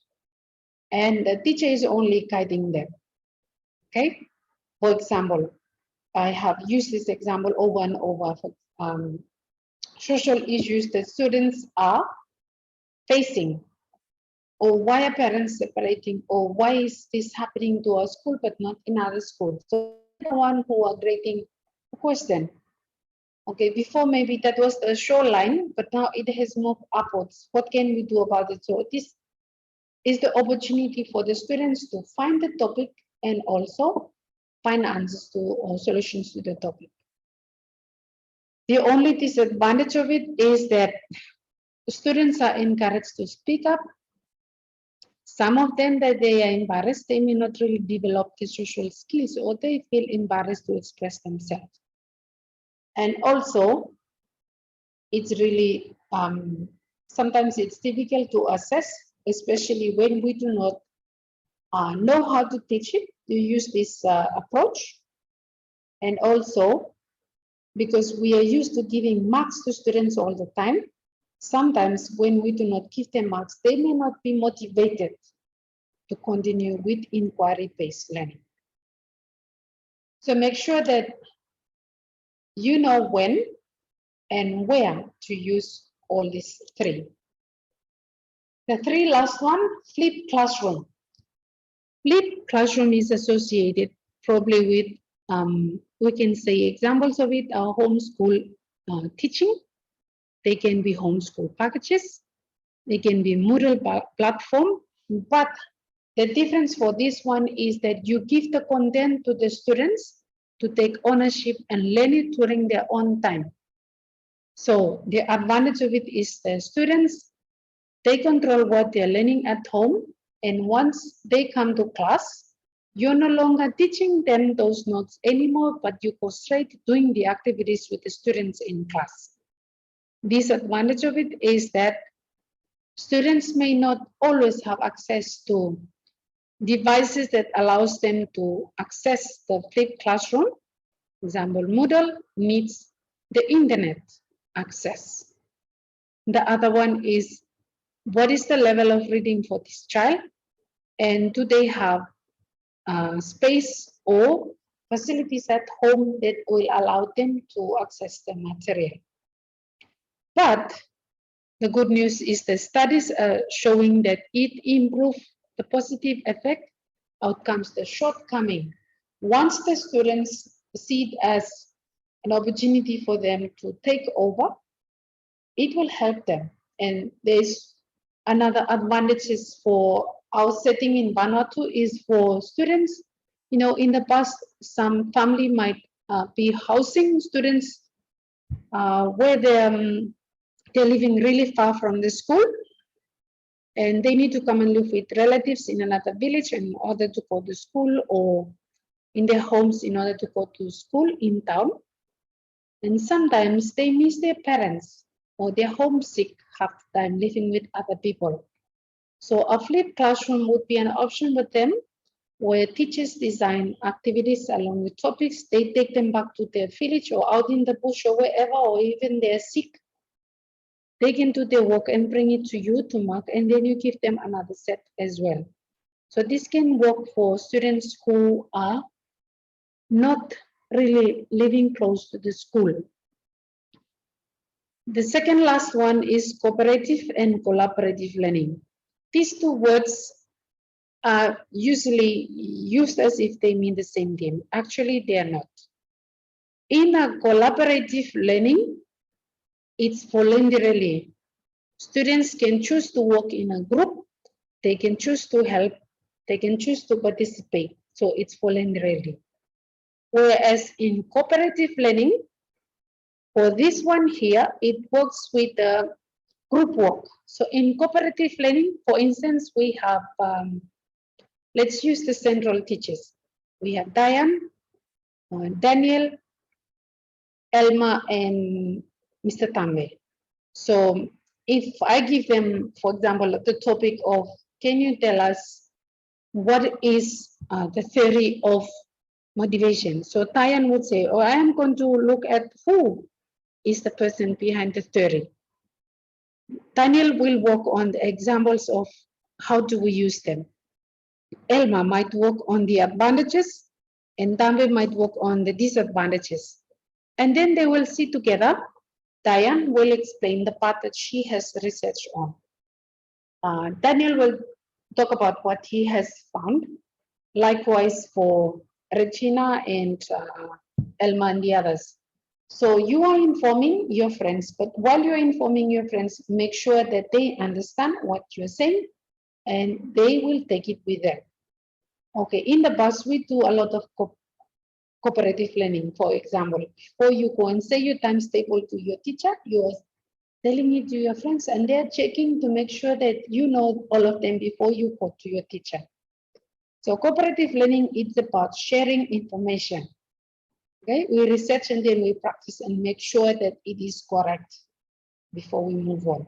and the teacher is only guiding them. Okay? For example, I have used this example over and over for social issues that students are facing, or why are parents separating, or why is this happening to our school but not in other schools. So the one who are grading the question. Okay, before maybe that was the shoreline, but now it has moved upwards. What can we do about it? So this is the opportunity for the students to find the topic and also find answers to or solutions to the topic. The only disadvantage of it is that students are encouraged to speak up. Some of them that they are embarrassed, they may not really develop the social skills, or they feel embarrassed to express themselves. And also, it's really, sometimes it's difficult to assess, especially when we do not know how to teach it, to use this approach. And also, because we are used to giving marks to students all the time, sometimes when we do not give them marks, they may not be motivated to continue with inquiry-based learning. So make sure that you know when and where to use all these three. The three last one, flipped classroom. Flipped classroom is associated probably with, we can say examples of it are homeschool teaching. They can be homeschool packages. They can be Moodle platform. But the difference for this one is that you give the content to the students to take ownership and learn it during their own time. So the advantage of it is the students, they control what they're learning at home. And once they come to class, you're no longer teaching them those notes anymore, but you go straight doing the activities with the students in class. Disadvantage of it is that students may not always have access to devices that allows them to access the flipped classroom. For example, Moodle needs the internet access. The other one is, what is the level of reading for this child? And do they have space or facilities at home that will allow them to access the material? But the good news is the studies are showing that it improves the positive effect, outcomes the shortcoming. Once the students see it as an opportunity for them to take over, it will help them. And there's another advantages for our setting in Vanuatu is for students. You know, in the past, some family might be housing students where they're living really far from the school, and they need to come and live with relatives in another village in order to go to school, or in their homes in order to go to school in town. And sometimes they miss their parents, or they're homesick half the time living with other people. So a flipped classroom would be an option for them, where teachers design activities along with topics. They take them back to their village or out in the bush or wherever, or even they're sick. They can do their work and bring it to you to mark, and then you give them another set as well. So this can work for students who are not really living close to the school. The second last one is cooperative and collaborative learning. These two words are usually used as if they mean the same thing. Actually, they are not. In a collaborative learning, it's voluntarily. Students can choose to work in a group, they can choose to help, they can choose to participate. So it's voluntarily. Whereas in cooperative learning, for this one here, it works with group work. So in cooperative learning, for instance, we have, let's use the central teachers. We have Diane, Daniel, Elma, and Mr. Tambe. So if I give them, for example, the topic of, can you tell us what is the theory of motivation? So Diane would say, oh, I am going to look at who is the person behind the theory. Daniel will work on the examples of how do we use them. Elma might work on the advantages, and Dambe might work on the disadvantages. And then they will sit together. Diane will explain the part that she has researched on. Daniel will talk about what he has found. Likewise for Regina and Elma and the others. So you are informing your friends, but while you're informing your friends, make sure that they understand what you're saying and they will take it with them. Okay, in the bus, we do a lot of cooperative learning. For example, before you go and say your times table to your teacher, you're telling it to your friends and they're checking to make sure that you know all of them before you go to your teacher. So cooperative learning is about sharing information. Okay, we research and then we practice and make sure that it is correct before we move on.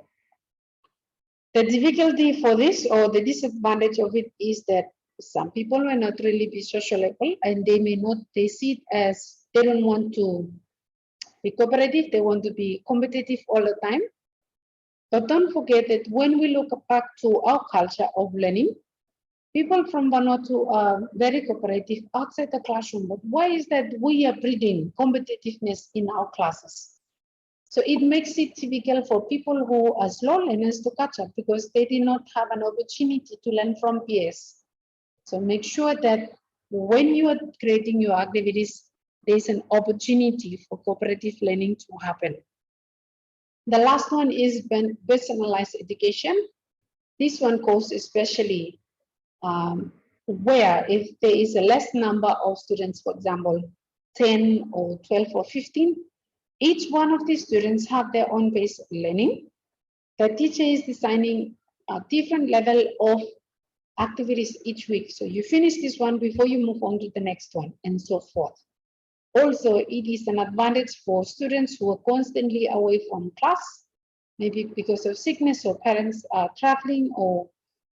The difficulty for this or the disadvantage of it is that some people will not really be sociable and they may not, they see it as they don't want to be cooperative, they want to be competitive all the time. But don't forget that when we look back to our culture of learning, people from Vanuatu are very cooperative outside the classroom. But why is that we are breeding competitiveness in our classes? So it makes it difficult for people who are slow learners to catch up because they did not have an opportunity to learn from peers. So make sure that when you are creating your activities, there's an opportunity for cooperative learning to happen. The last one is personalized education. This one goes especially where if there is a less number of students, for example, 10 or 12 or 15, each one of these students have their own pace of learning. The teacher is designing a different level of activities each week. So you finish this one before you move on to the next one and so forth. Also, it is an advantage for students who are constantly away from class, maybe because of sickness or parents are traveling or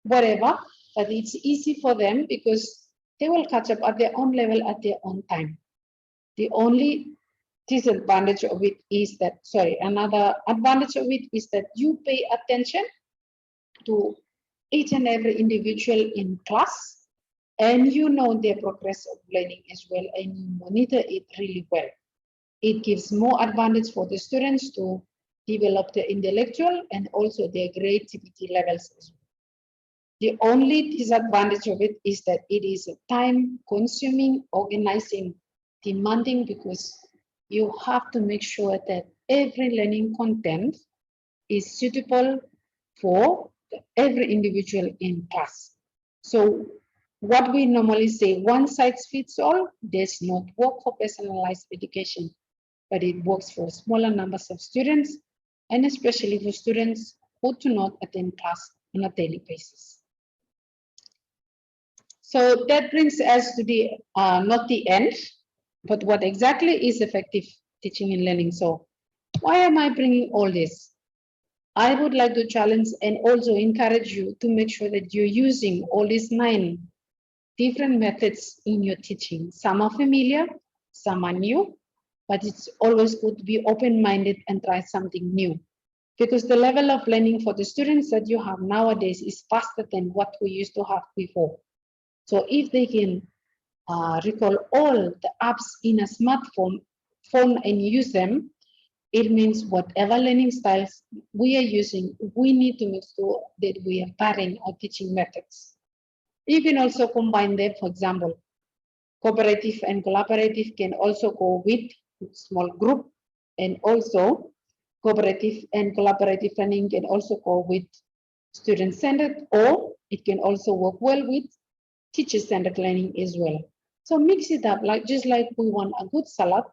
whatever, but it's easy for them because they will catch up at their own level at their own time. The only disadvantage of it is that, another advantage of it is that you pay attention to each and every individual in class and you know their progress of learning as well and you monitor it really well. It gives more advantage for the students to develop their intellectual and also their creativity levels as well. The only disadvantage of it is that it is time consuming, organizing, demanding because you have to make sure that every learning content is suitable for every individual in class. So what we normally say, one size fits all, does not work for personalized education, but it works for smaller numbers of students and especially for students who do not attend class on a daily basis. So that brings us to the, not the end, but what exactly is effective teaching and learning. So why am I bringing all this? I would like to challenge and also encourage you to make sure that you're using all these 9 different methods in your teaching. Some are familiar, some are new, but it's always good to be open-minded and try something new. Because the level of learning for the students that you have nowadays is faster than what we used to have before. So if they can recall all the apps in a smartphone and use them, it means whatever learning styles we are using, we need to make sure that we are pairing our teaching methods. You can also combine them, for example, cooperative and collaborative can also go with small group, and also cooperative and collaborative learning can also go with student-centered, or it can also work well with teacher-centered learning as well. So mix it up, like just like we want a good salad,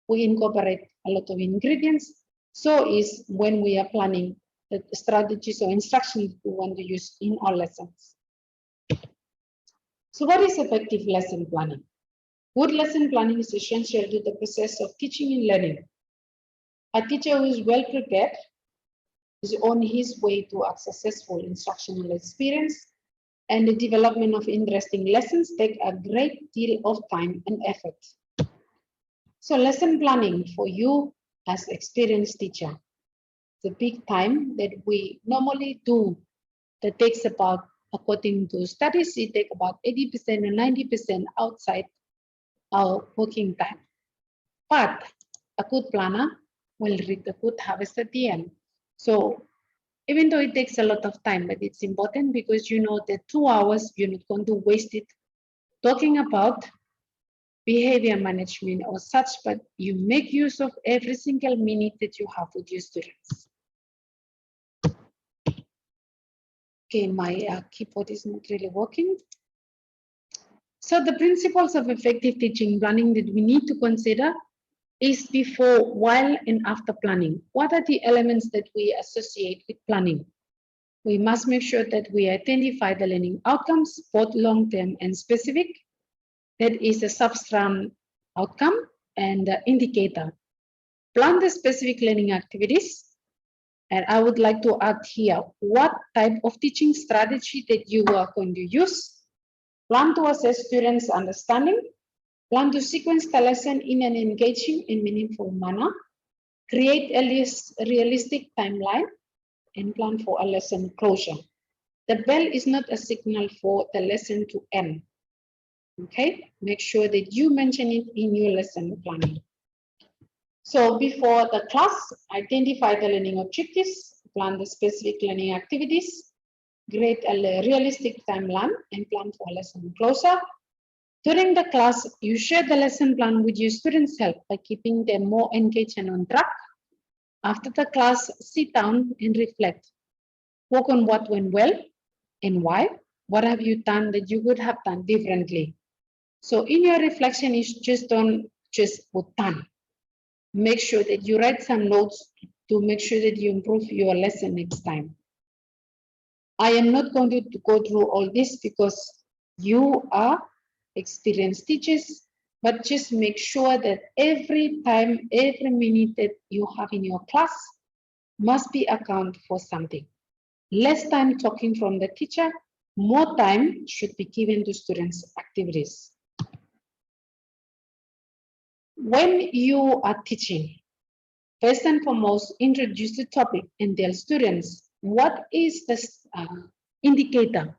we incorporate a lot of ingredients. So is when we are planning the strategies or instructions we want to use in our lessons. So what is effective lesson planning? Good lesson planning is essential to the process of teaching and learning. A teacher who is well prepared is on his way to a successful instructional experience, and the development of interesting lessons take a great deal of time and effort. So lesson planning for you as experienced teacher, the big time that we normally do, that takes about, according to studies, it takes about 80% and 90% outside our working time. But a good planner will reap a good harvest at the end. So even though it takes a lot of time, but it's important because you know that 2 hours, you're not going to waste it talking about behavior management or such, but you make use of every single minute that you have with your students. Okay, my keyboard is not really working. So the principles of effective teaching planning that we need to consider is before, while, and after planning. What are the elements that we associate with planning? We must make sure that we identify the learning outcomes, both long-term and specific. That is a substance outcome and the indicator. Plan the specific learning activities. And I would like to add here what type of teaching strategy that you are going to use. Plan to assess students' understanding. Plan to sequence the lesson in an engaging and meaningful manner. Create a realistic timeline and plan for a lesson closure. The bell is not a signal for the lesson to end. Okay, make sure that you mention it in your lesson planning. So before the class, identify the learning objectives, plan the specific learning activities, create a realistic timeline and plan for lesson closure. During the class, you share the lesson plan with your students' help by keeping them more engaged and on track. After the class, sit down and reflect. Work on what went well and why. What have you done that you would have done differently? So in your reflection, is just don't just put done. Make sure that you write some notes to make sure that you improve your lesson next time. I am not going to go through all this because you are experienced teachers, but just make sure that every time, every minute that you have in your class must be accounted for something. Less time talking from the teacher, more time should be given to students' activities. When you are teaching, first and foremost, introduce the topic and tell students what is the indicator.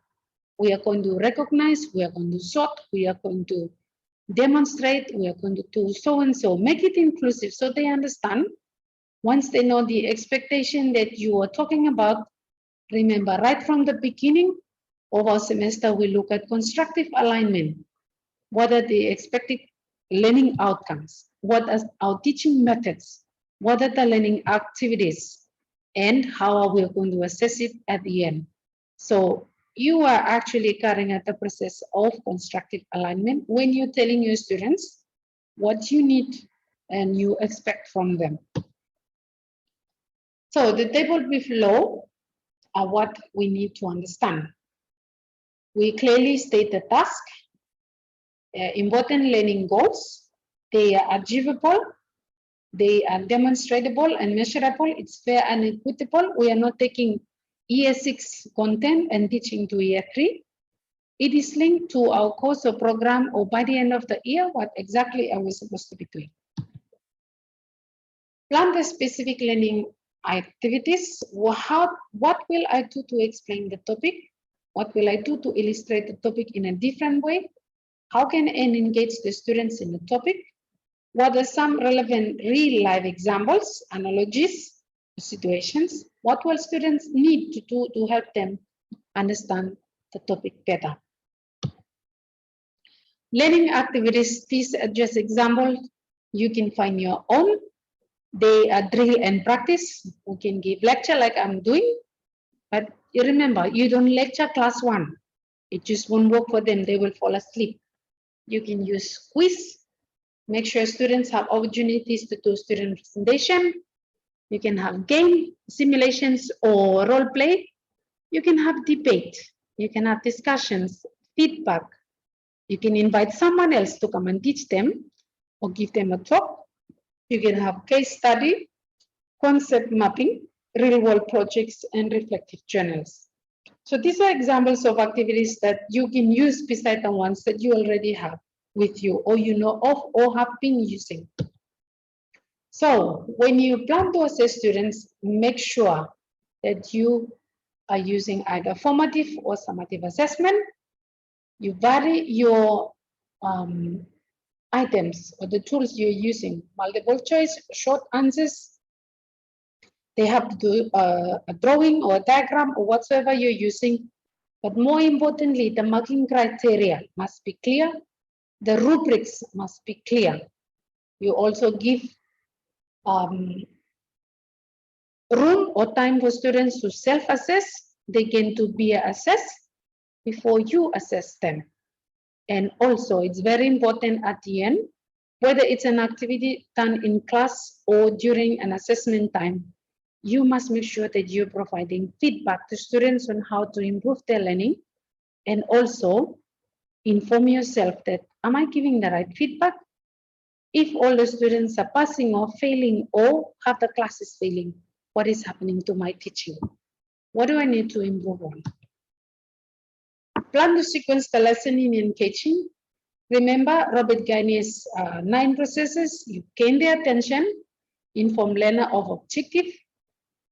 We are going to recognize, we are going to sort, we are going to demonstrate, we are going to do so and so. Make it inclusive so they understand. Once they know the expectation that you are talking about, remember right from the beginning of our semester, we look at constructive alignment. What are the expected learning outcomes? What are our teaching methods? What are the learning activities? And how are we going to assess it at the end? So you are actually carrying out the process of constructive alignment when you're telling your students what you need and you expect from them. So the table below are what we need to understand. We clearly state the task, important learning goals. They are achievable, they are demonstrable and measurable. It's fair and equitable. We are not taking year 6 content and teaching to year 3. It is linked to our course or program, or by the end of the year, what exactly are we supposed to be doing. Plan the specific learning activities. What will I do to explain the topic? What will I do to illustrate the topic in a different way? How can I engage the students in the topic? What are some relevant real-life examples, analogies, situations? What will students need to do to help them understand the topic better? Learning activities, these are just examples. You can find your own. They are drill and practice. You can give lecture like I'm doing. But you remember, you don't lecture class 1. It just won't work for them. They will fall asleep. You can use quiz. Make sure students have opportunities to do student presentation. You can have game simulations or role play. You can have debate. You can have discussions, feedback. You can invite someone else to come and teach them or give them a talk. You can have case study, concept mapping, real world projects, and reflective journals. So these are examples of activities that you can use beside the ones that you already have with you or you know of or have been using. So when you plan to assess students, make sure that you are using either formative or summative assessment. You vary your items or the tools you're using, multiple choice, short answers. They have to do a drawing or a diagram or whatsoever you're using. But more importantly, the marking criteria must be clear. The rubrics must be clear. You also give room or time for students to self-assess. They get to be assessed before you assess them. And also, it's very important at the end, whether it's an activity done in class or during an assessment time, you must make sure that you're providing feedback to students on how to improve their learning, and also inform yourself that, am I giving the right feedback? If all the students are passing or failing or half the class is failing, what is happening to my teaching? What do I need to improve on? Plan to sequence the lesson in engaging. Remember Robert Gagne's 9 processes. You gain their attention, inform learner of objective,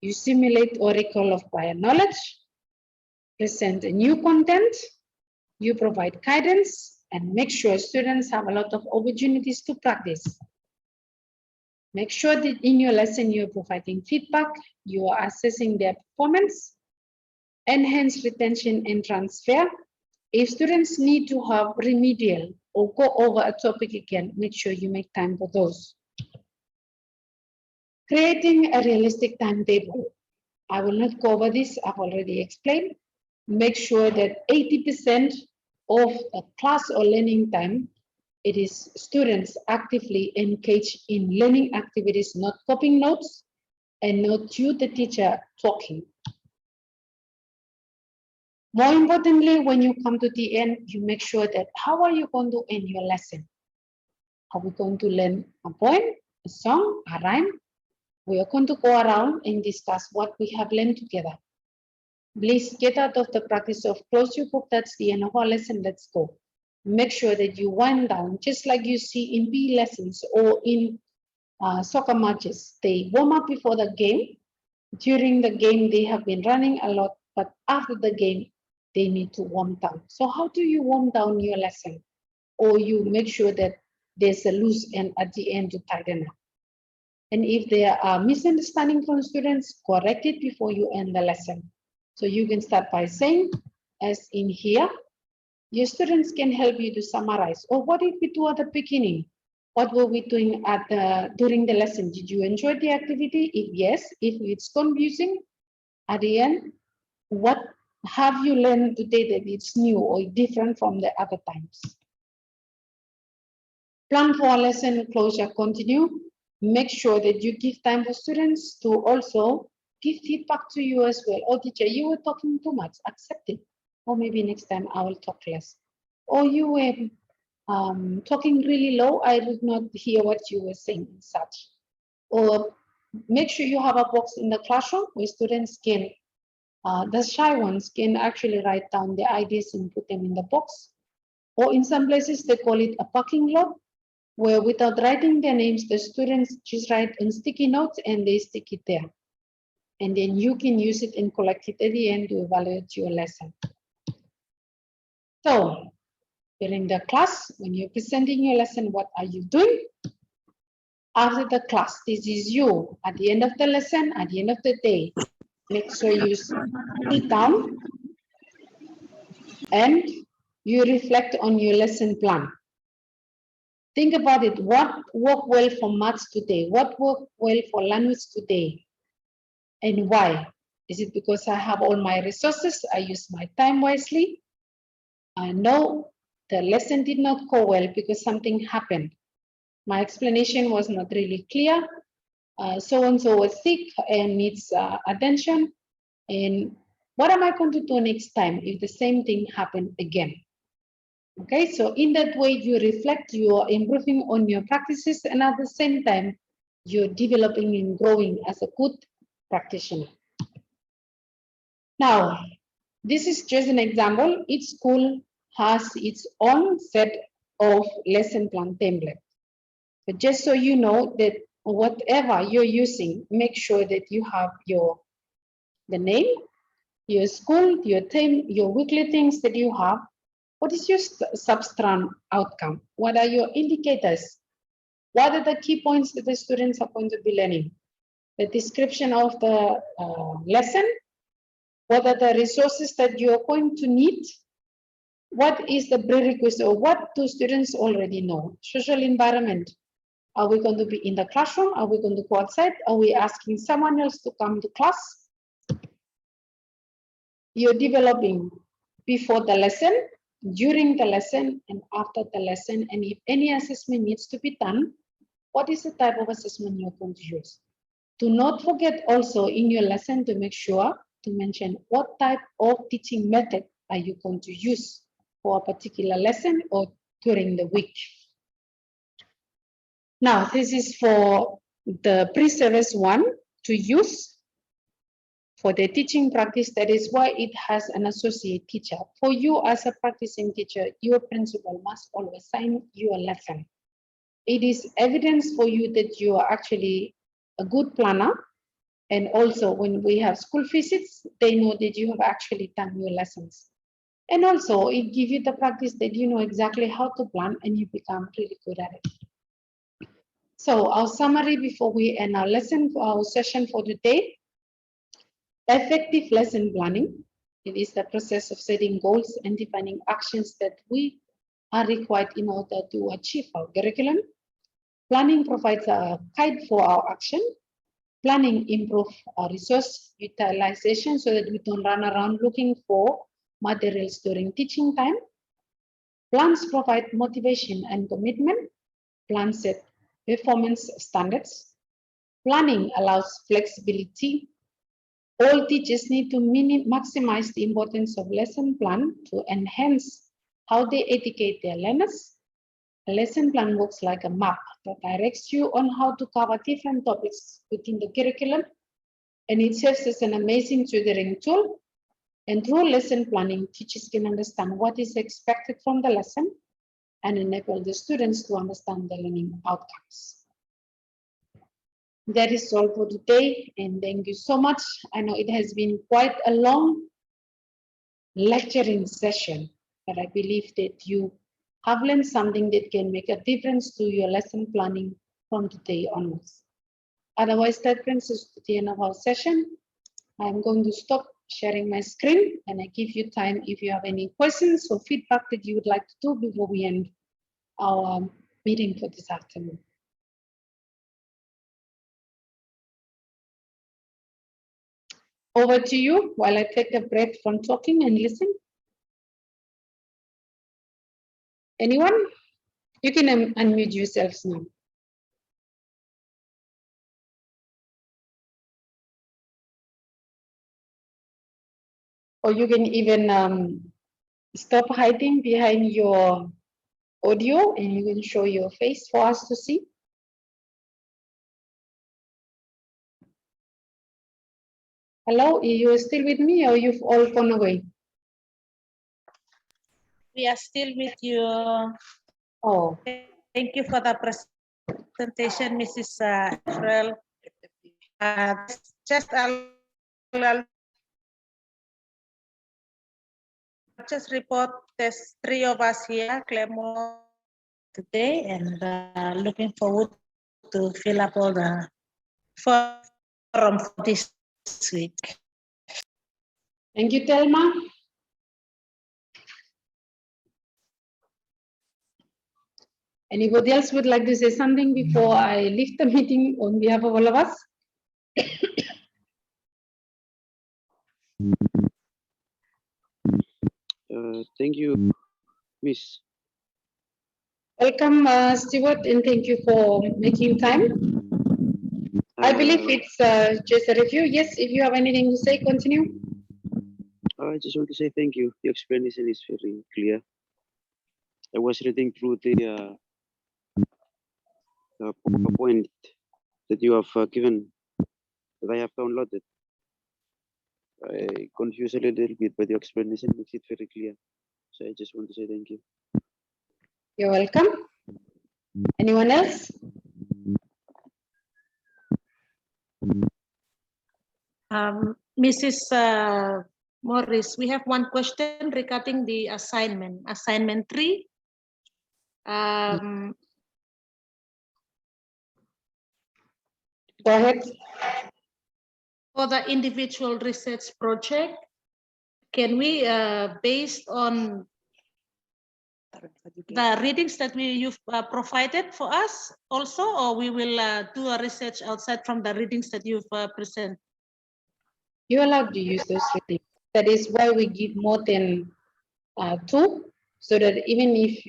you simulate or recall of prior knowledge, present a new content, you provide guidance, and make sure students have a lot of opportunities to practice. Make sure that in your lesson you're providing feedback, you are assessing their performance, enhance retention and transfer. If students need to have remedial or go over a topic again, make sure you make time for those. Creating a realistic timetable. I will not go over this, I've already explained. Make sure that 80% of a class or learning time, it is students actively engaged in learning activities, not copying notes, and not you, the teacher, talking. More importantly, when you come to the end, you make sure that how are you going to end your lesson? Are we going to learn a poem, a song, a rhyme? We are going to go around and discuss what we have learned together. Please get out of the practice of close your book, that's the end of our lesson, let's go. Make sure that you wind down, just like you see in PE lessons or in soccer matches. They warm up before the game. During the game, they have been running a lot, but after the game, they need to warm down. So how do you warm down your lesson? Or you make sure that there's a loose end at the end to tighten up. And if there are misunderstandings from students, correct it before you end the lesson. So you can start by saying, as in here, your students can help you to summarize. Or what did we do at the beginning? What were we doing during the lesson? Did you enjoy the activity? If yes, if it's confusing, at the end, what have you learned today that it's new or different from the other times? Plan for lesson closure, continue. Make sure that you give time for students to also give feedback to you as well. Oh, teacher, you were talking too much, accept it. Or maybe next time I will talk less. Or you were talking really low, I did not hear what you were saying and such. Or make sure you have a box in the classroom where students can, the shy ones can actually write down their ideas and put them in the box. Or in some places, they call it a parking lot, where without writing their names, the students just write in sticky notes and they stick it there. And then you can use it and collect it at the end to evaluate your lesson. So, during the class, when you're presenting your lesson, what are you doing? After the class, this is you. At the end of the lesson, at the end of the day, make sure you sit down and you reflect on your lesson plan. Think about it. What worked well for maths today? What worked well for language today? And why? Is it because I have all my resources? I use my time wisely? No, the lesson did not go well because something happened. My explanation was not really clear. So-and-so was sick and needs attention. And what am I going to do next time if the same thing happened again? Okay, so in that way, you reflect, you are improving on your practices, and at the same time, you're developing and growing as a good practitioner. Now, this is just an example. Each school has its own set of lesson plan template. But just so you know that whatever you're using, make sure that you have the name, your school, your team, your weekly things that you have. What is your substrand outcome? What are your indicators? What are the key points that the students are going to be learning? The description of the lesson. What are the resources that you are going to need? What is the prerequisite, or what do students already know? Social environment. Are we going to be in the classroom? Are we going to go outside? Are we asking someone else to come to class? You're developing before the lesson, during the lesson, and after the lesson. And if any assessment needs to be done, what is the type of assessment you're going to use? Do not forget also in your lesson to make sure to mention what type of teaching method are you going to use for a particular lesson or during the week. Now, this is for the pre-service one to use for the teaching practice. That is why it has an associate teacher. For you as a practicing teacher, your principal must always sign your lesson. It is evidence for you that you are actually a good planner. And also when we have school visits, they know that you have actually done your lessons. And also it gives you the practice that you know exactly how to plan and you become really good at it. So our summary before we end our lesson, our session for today. Effective lesson planning. It is the process of setting goals and defining actions that we are required in order to achieve our curriculum. Planning provides a guide for our action. Planning improves our resource utilization so that we don't run around looking for materials during teaching time. Plans provide motivation and commitment. Plans set performance standards. Planning allows flexibility. All teachers need to maximize the importance of lesson plan to enhance how they educate their learners. A lesson plan works like a map that directs you on how to cover different topics within the curriculum, and it serves as an amazing tutoring tool. And through lesson planning, teachers can understand what is expected from the lesson and enable the students to understand the learning outcomes. That is all for today, and thank you so much. I know it has been quite a long lecturing session, but I believe that you have learned something that can make a difference to your lesson planning from today onwards. Otherwise, that brings us to the end of our session. I'm going to stop sharing my screen and I give you time if you have any questions or feedback that you would like to do before we end our meeting for this afternoon. Over to you while I take a break from talking and listen. Anyone? You can unmute yourselves now. Or you can even stop hiding behind your audio and you can show your face for us to see. Hello, are you still with me or you've all gone away? We are still with you. Oh. Thank you for the presentation, Mrs. Effrel. Just report there's 3 of us here, Clermont today, and looking forward to fill up all the forum for this week. Thank you, Thelma. Anybody else would like to say something before I leave the meeting on behalf of all of us? Thank you, Miss. Welcome, Stewart, and thank you for making time. I believe it's just a review. Yes, if you have anything to say, continue. I just want to say thank you. The explanation is very clear. I was reading through the PowerPoint that you have given, that I have downloaded. I confused a little bit, but the explanation makes it very clear. So I just want to say thank you. You're welcome. Anyone else? Mrs. Morris, we have one question regarding the assignment, assignment 3. Go ahead. For the individual research project, can we, based on the readings that you've provided for us also, or we will do a research outside from the readings that you've presented? You're allowed to use those readings. That is why we give more than 2, so that even if,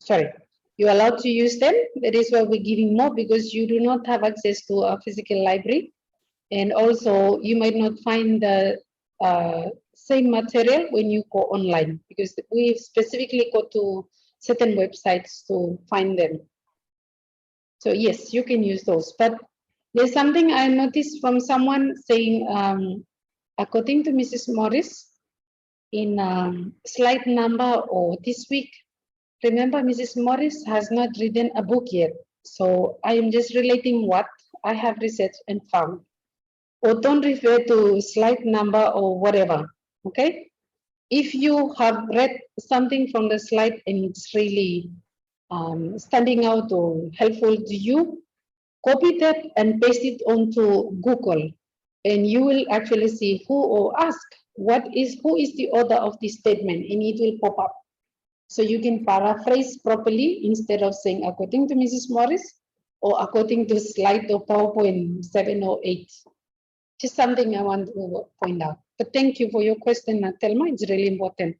sorry, you're allowed to use them. That is why we're giving more, because you do not have access to a physical library. And also you might not find the same material when you go online, because we specifically go to certain websites to find them. So yes, you can use those. But there's something I noticed from someone saying, according to Mrs. Morris, in slide number or this week, remember Mrs. Morris has not written a book yet. So I am just relating what I have researched and found. Or don't refer to slide number or whatever, okay? If you have read something from the slide and it's really standing out or helpful to you, copy that and paste it onto Google, and you will actually see who, or ask who is the author of this statement, and it will pop up. So you can paraphrase properly instead of saying according to Mrs. Morris or according to slide of PowerPoint 7 or 8. Just something I want to point out. But thank you for your question, Telma. It's really important.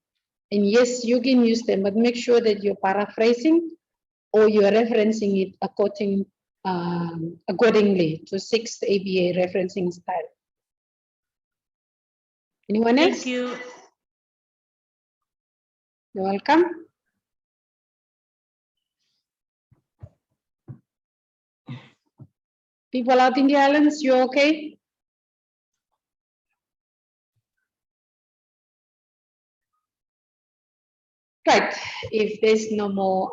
And yes, you can use them, but make sure that you're paraphrasing or you're referencing it accordingly to 6th ABA referencing style. Anyone else? Thank you. You're welcome. People out in the islands, you okay? Right, if there's no more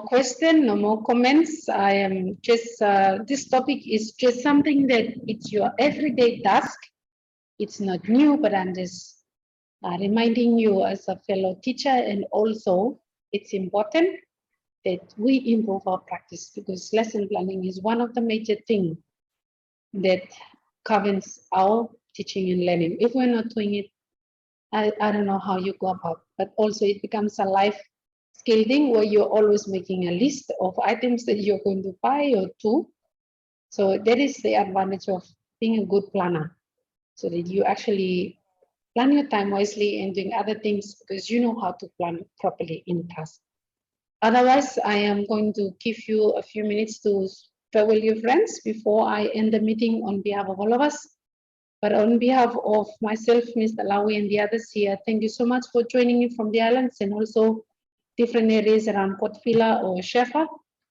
question, no more comments, I am just, this topic is just something that it's your everyday task. It's not new, but I'm just reminding you as a fellow teacher, and also it's important that we improve our practice, because lesson planning is one of the major things that governs our teaching and learning. If we're not doing it, I don't know how you go about, but also it becomes a life skill thing where you're always making a list of items that you're going to buy or do. So that is the advantage of being a good planner, so that you actually plan your time wisely and doing other things because you know how to plan properly in class. Otherwise, I am going to give you a few minutes to farewell your friends before I end the meeting on behalf of all of us. But on behalf of myself, Mr. Lawi, and the others here, thank you so much for joining me from the islands and also different areas around Port Vila or Shefa.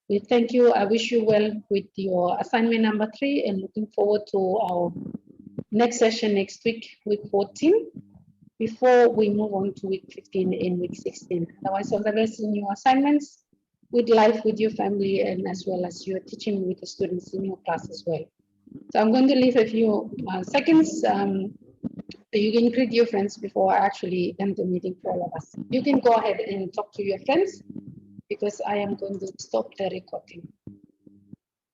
We thank you. I wish you well with your assignment number 3 and looking forward to our next session next week, week 14, before we move on to week 15 and week 16. Otherwise, all the rest in your assignments, with life, with your family, and as well as your teaching with the students in your class as well. So I'm going to leave a few seconds so you can greet your friends before I actually end the meeting for all of us. You can go ahead and talk to your friends because I am going to stop the recording.